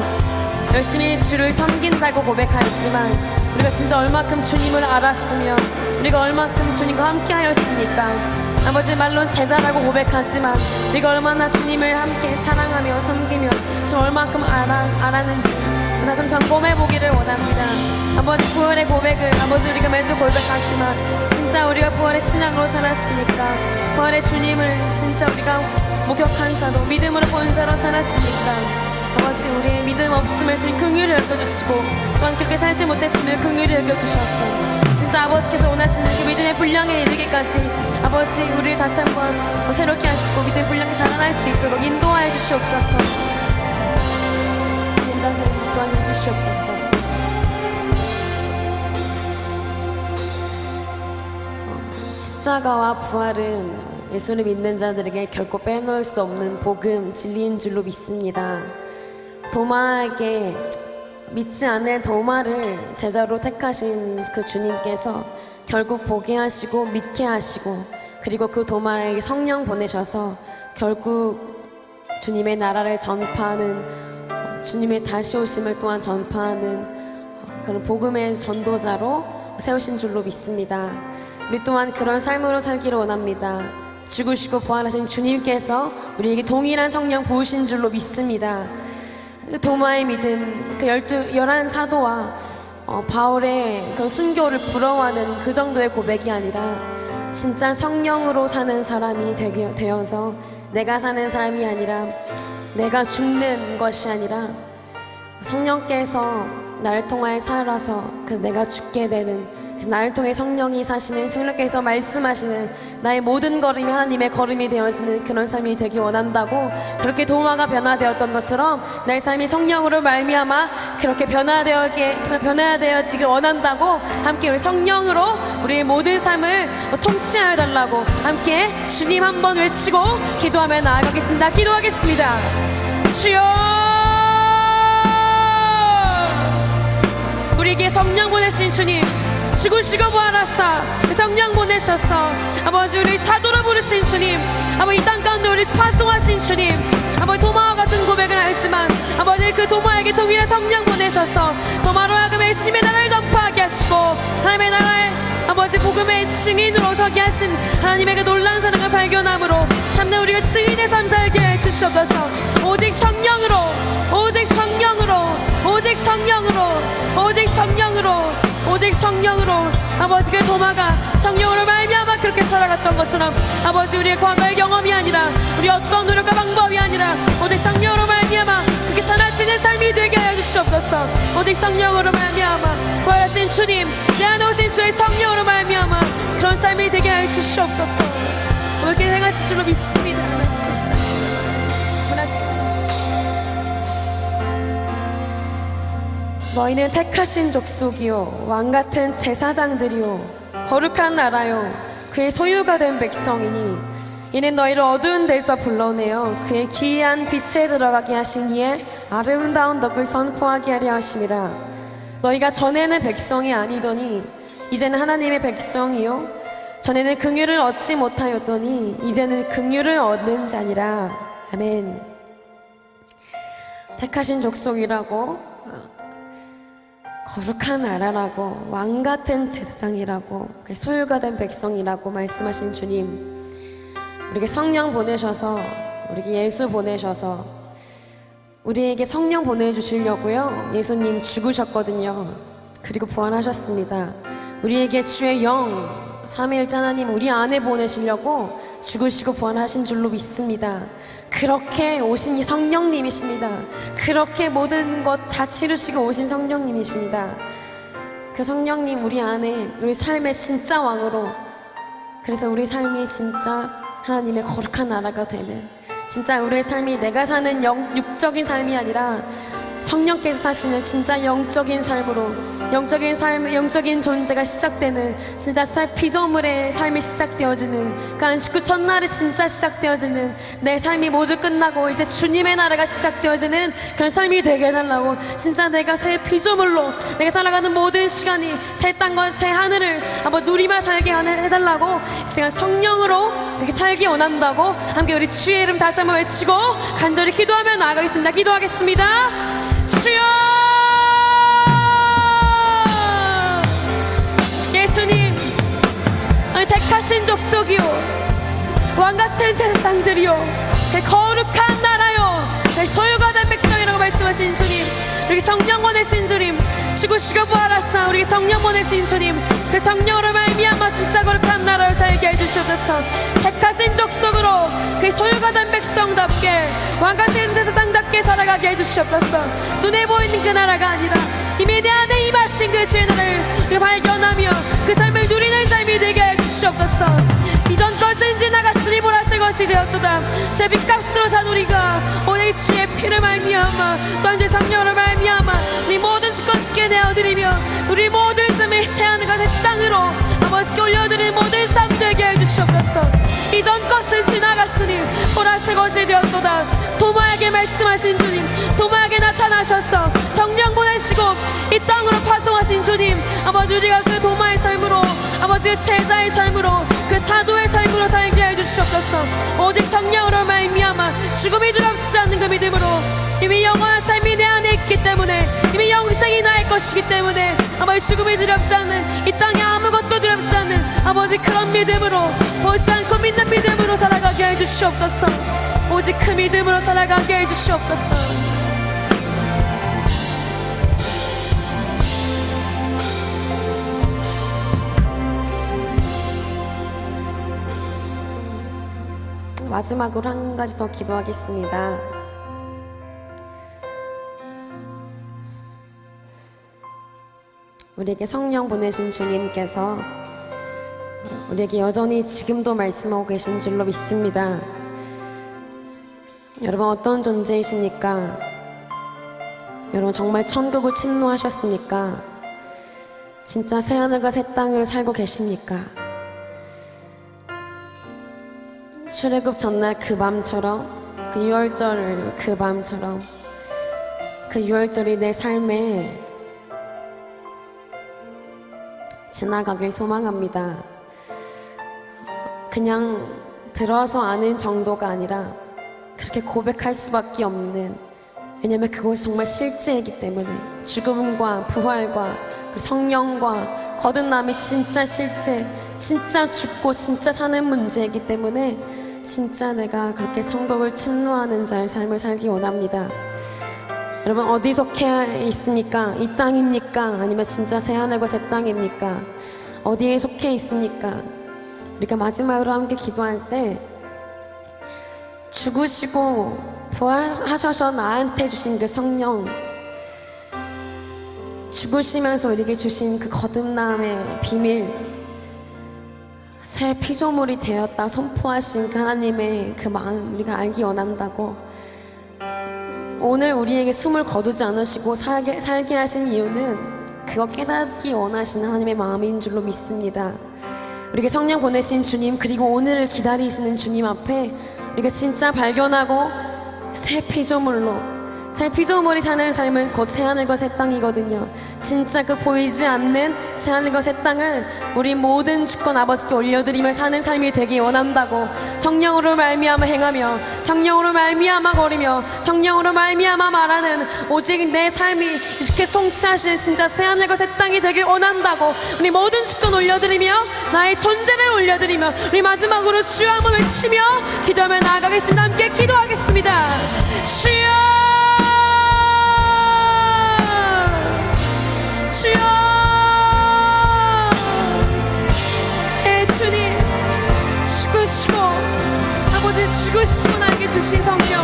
열심히 주를 섬긴다고 고백하였지만 우리가 진짜 얼마큼 주님을 알았으며 우리가 얼마큼 주님과 함께 하였습니까? 아버지 말론 제자라고 고백하지만 우리가 얼마나 주님을 함께 사랑하며 섬기며 저 얼마큼 알았는지 다시 점검해보기를 원합니다. 아버지 부활의 고백을 아버지 우리가 매주 고백하지만 진짜 우리가 부활의 신앙으로 살았습니까? 부활의 주님을 진짜 우리가 목격한 자로 믿음으로 본 자로 살았습니까? 아버지 우리의 믿음 없음을 주님 긍휼히 여겨주시고 또한 그렇게 살지 못했으면 긍휼히 여겨주셔서 진짜 아버지께서 원하시는 그 믿음의 분량에 이르기까지 아버지 우리를 다시 한번 새롭게 하시고 믿음의 분량에 자라날 수 있도록 인도하여 주시옵소서. 인도하여 주시옵소서. 십자가와 부활은 예수를 믿는 자들에게 결코 빼놓을 수 없는 복음, 진리인 줄로 믿습니다. 도마에게 믿지 않을 도마를 제자로 택하신 그 주님께서 결국 보게 하시고 믿게 하시고 그리고 그 도마에게 성령 보내셔서 결국 주님의 나라를 전파하는 주님의 다시 오심을 또한 전파하는 그런 복음의 전도자로 세우신 줄로 믿습니다. 우리 또한 그런 삶으로 살기를 원합니다. 죽으시고 부활하신 주님께서 우리에게 동일한 성령 부으신 줄로 믿습니다. 도마의 믿음, 그 11 사도와 바울의 그 순교를 부러워하는 그 정도의 고백이 아니라 진짜 성령으로 사는 사람이 되어서 내가 사는 사람이 아니라 내가 죽는 것이 아니라 성령께서 나를 통하여 살아서 그래서 내가 죽게 되는 나를 통해 성령이 사시는 성령께서 말씀하시는 나의 모든 걸음이 하나님의 걸음이 되어지는 그런 삶이 되길 원한다고 그렇게 도마가 변화되었던 것처럼 나의 삶이 성령으로 말미암아 그렇게 변화되어지길 원한다고 함께 우리 성령으로 우리의 모든 삶을 통치하여 달라고 함께 주님 한번 외치고 기도하며 나아가겠습니다. 기도하겠습니다. 주여 우리에게 성령 보내신 주님 죽으시고 부활하사 성령 보내셔서 아버지 우리 사도로 부르신 주님 아버지 이 땅 가운데 우리 파송하신 주님 아버지 도마와 같은 고백을 하였지만 아버지 그 도마에게 동일한 성령 보내셔서 도마로 하여금 예수님의 나라를 전파하게 하시고 하나님의 나라의 아버지 복음의 증인으로 서게 하신 하나님의 그 놀라운 사랑을 발견함으로 참된 우리가 증인의 산 살게 해주시옵소서. 오직 성령으로 오직 성령으로 오직 성령으로 오직 성령으로 오직 성령으로 아버지 그 도마가 성령으로 말미암아 그렇게 살아갔던 것처럼 아버지 우리의 과거의 경험이 아니라 우리 어떤 노력과 방법이 아니라 오직 성령으로 말미암아 그렇게 살아지는 삶이 되게 하여 주시옵소서. 오직 성령으로 말미암아 부활하신 주님 내 안에 오신 주의 성령으로 말미암아 그런 삶이 되게 하여 주시옵소서. 그렇게 행하실 줄로 믿습니다. 너희는 택하신 족속이요 왕같은 제사장들이요 거룩한 나라요 그의 소유가 된 백성이니 이는 너희를 어두운 데서 불러내어 그의 기이한 빛에 들어가게 하신 이의 아름다운 덕을 선포하게 하려 하심이라. 너희가 전에는 백성이 아니더니 이제는 하나님의 백성이요 전에는 긍휼을 얻지 못하였더니 이제는 긍휼을 얻는 자니라. 아멘. 택하신 족속이라고 거룩한 나라라고 왕같은 제사장이라고 소유가 된 백성이라고 말씀하신 주님 우리에게 성령 보내셔서 우리에게 예수 보내셔서 우리에게 성령 보내주시려고요 예수님 죽으셨거든요. 그리고 부활하셨습니다. 우리에게 주의 영 삼위일체 하나님 우리 안에 보내시려고 죽으시고 부활하신 줄로 믿습니다. 그렇게 오신 성령님이십니다. 그렇게 모든 것 다 치르시고 오신 성령님이십니다. 그 성령님 우리 안에 우리 삶의 진짜 왕으로 그래서 우리 삶이 진짜 하나님의 거룩한 나라가 되는 진짜 우리의 삶이 내가 사는 육적인 삶이 아니라 성령께서 사시는 진짜 영적인 삶으로, 영적인 삶, 영적인 존재가 시작되는 진짜 피조물의 삶이 시작되어지는 그 안식구 첫날이 진짜 시작되어지는, 내 삶이 모두 끝나고 이제 주님의 나라가 시작되어지는 그런 삶이 되게 해달라고, 진짜 내가 새 피조물로 내가 살아가는 모든 시간이 새 땅과 새 하늘을 한번 누리며 살게 해달라고, 이 시간 성령으로 이렇게 살기 원한다고 함께 우리 주의 이름 다시 한번 외치고 간절히 기도하며 나아가겠습니다. 기도하겠습니다. 주여, 예수님, 택하신 족속이요, 왕같은 제사장들이요, 거룩한 나라요, 소유가 된 백성이라고 말씀하신 주님, 우리 성령 보내신 주님, 죽으시고 부활하사 우리 성령 보내신 주님, 그 성령으로 말미암아 진짜 거룩한 나라를 살게 해주시옵소서. 택하신 족속으로 그 소유가 된 백성답게 왕같은 제사장답게 살아가게 해주시옵소서. 눈에 보이는 그 나라가 아니라 이미 내 안에 임하신 그 주의 나라를 우리가 발견하며 그 삶을 누리는 삶이 되게 해주시옵소서. 이전 것은 지나갔으니 보라색 것이 되었도다. 주의 빚값으로 산 우리가 오늘 주의 피를 말미암아 또한 주의 성령으로 말미암아 우리 모든 주권 주께 내어드리며 우리 모든 삶을 새하늘과 새 땅으로 아버지께 올려드리는 모든 삶 되게 해주시옵소서. 이전 것은 지나갔으니 보라색 것이 되었도다. 도마에게 말씀하신 주님, 도마에게 나타나셔서 성령 보내시고 이 땅으로 파송하신 주님, 아버지 우리가 그 도마의 삶으로, 아버지 제자의 삶으로, 그 사도의 삶으로 살게 해주시옵소서. 오직 성령으로 말미암아 죽음이 두렵지 않는 그 믿음으로 이미 영원한 삶이 내 안에 있기 때문에, 이미 영생이 나의 것이기 때문에 아버지 죽음이 두렵지 않는, 이 땅에 아무것도 두렵지 않는 아버지 그런 믿음으로, 보지 않고 믿는 믿음으로 살아가게 해주시옵소서. 오직 그 믿음으로 살아가게 해주시옵소서. 마지막으로 한 가지 더 기도하겠습니다. 우리에게 성령 보내신 주님께서 우리에게 여전히 지금도 말씀하고 계신 줄로 믿습니다. 여러분, 어떤 존재이십니까? 여러분, 정말 천국을 침노하셨습니까? 진짜 새하늘과 새 땅을 살고 계십니까? 출애굽 전날 그 밤처럼, 그 6월절 그 밤처럼 그 6월절이 내 삶에 지나가길 소망합니다. 그냥 들어서 아는 정도가 아니라 그렇게 고백할 수밖에 없는, 왜냐하면 그것이 정말 실제이기 때문에, 죽음과 부활과 그 성령과 거듭남이 진짜 실제, 진짜 죽고 진짜 사는 문제이기 때문에 진짜 내가 그렇게 천국을 침노하는 자의 삶을 살기 원합니다. 여러분, 어디 속해 있습니까? 이 땅입니까? 아니면 진짜 새하늘과 새 땅입니까? 어디에 속해 있습니까? 우리가 마지막으로 함께 기도할 때 죽으시고 부활하셔서 나한테 주신 그 성령, 죽으시면서 우리에게 주신 그 거듭남의 비밀, 새 피조물이 되었다 선포하신 그 하나님의 그 마음 우리가 알기 원한다고, 오늘 우리에게 숨을 거두지 않으시고 살게 하신 이유는 그거 깨닫기 원하시는 하나님의 마음인 줄로 믿습니다. 우리에게 성령 보내신 주님, 그리고 오늘을 기다리시는 주님 앞에 우리가 진짜 발견하고 새 피조물로, 새 피조물이 사는 삶은 곧 새하늘과 새 땅이거든요. 진짜 그 보이지 않는 새하늘과 새 땅을 우리 모든 주권 아버지께 올려드리며 사는 삶이 되기 원한다고, 성령으로 말미암아 행하며 성령으로 말미암아 거리며 성령으로 말미암아 말하는 오직 내 삶이 주께 통치하시는 진짜 새하늘과 새 땅이 되길 원한다고 우리 모든 주권 올려드리며 나의 존재를 올려드리며 우리 마지막으로 주여 한번 외치며 기도하며 나아가겠습니다. 함께 기도하겠습니다. 주여, 주여, 주님, 죽으시고 아버지 죽으시고 나에게 주신 성령,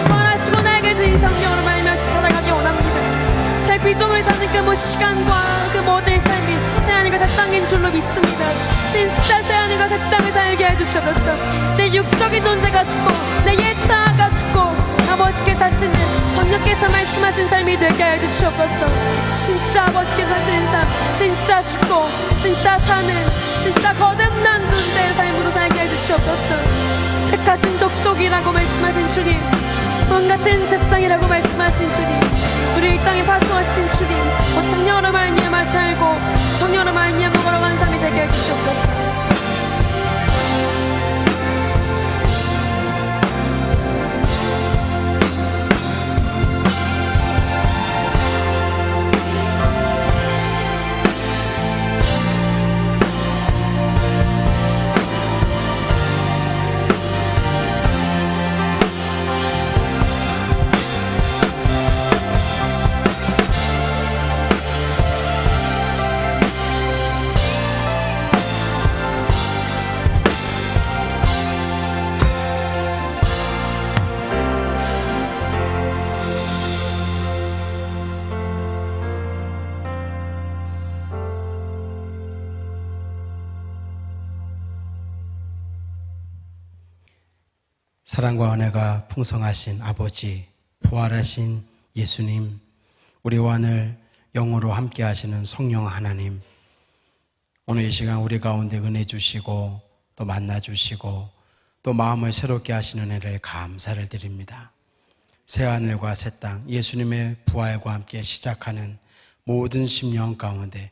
말하시고 나에게 주신 성령으로 말미암아 살아가기 원합니다. 새 피조물 사는 그 시간과 그 모든 삶이 새하늘과 새 땅인 줄로 믿습니다. 진짜 새하늘과 새 땅을 살게 해주셔서 내 육적인 존재가 죽고 내 옛자아가 죽고 아버지께서 하시는 정령께서 말씀하신 삶이 되게 해주시옵소서. 진짜 아버지께서 하시는 삶, 진짜 죽고 진짜 사는 진짜 거듭난 존재의 삶으로 살게 해주시옵소서. 택하신 족속이라고 말씀하신 주님, 왕 같은 제상이라고 말씀하신 주님, 우리 이 땅에 파수하신 주님, 성령으로 말미암아 살고 성령으로 말미암아 걸어간 삶이 되게 해주시옵소서. 사랑과 은혜가 풍성하신 아버지, 부활하신 예수님, 우리와 늘 영으로 함께 하시는 성령 하나님, 오늘 이 시간 우리 가운데 은혜 주시고 또 만나 주시고 또 마음을 새롭게 하시는 은혜를 감사를 드립니다. 새하늘과 새 땅, 예수님의 부활과 함께 시작하는 모든 심령 가운데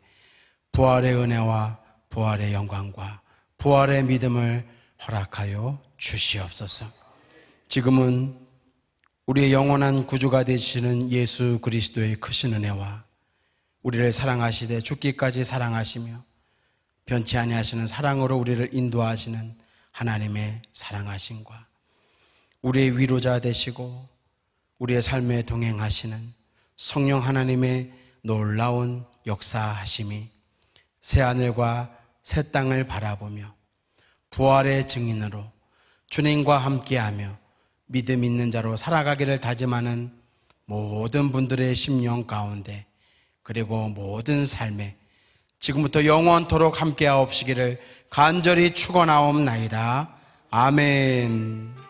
부활의 은혜와 부활의 영광과 부활의 믿음을 허락하여 주시옵소서. 지금은 우리의 영원한 구주가 되시는 예수 그리스도의 크신 은혜와 우리를 사랑하시되 죽기까지 사랑하시며 변치 아니하시는 사랑으로 우리를 인도하시는 하나님의 사랑하심과 우리의 위로자 되시고 우리의 삶에 동행하시는 성령 하나님의 놀라운 역사하심이 새하늘과 새 땅을 바라보며 부활의 증인으로 주님과 함께하며 믿음 있는 자로 살아가기를 다짐하는 모든 분들의 심령 가운데 그리고 모든 삶에 지금부터 영원토록 함께하옵시기를 간절히 축원하옵나이다. 아멘.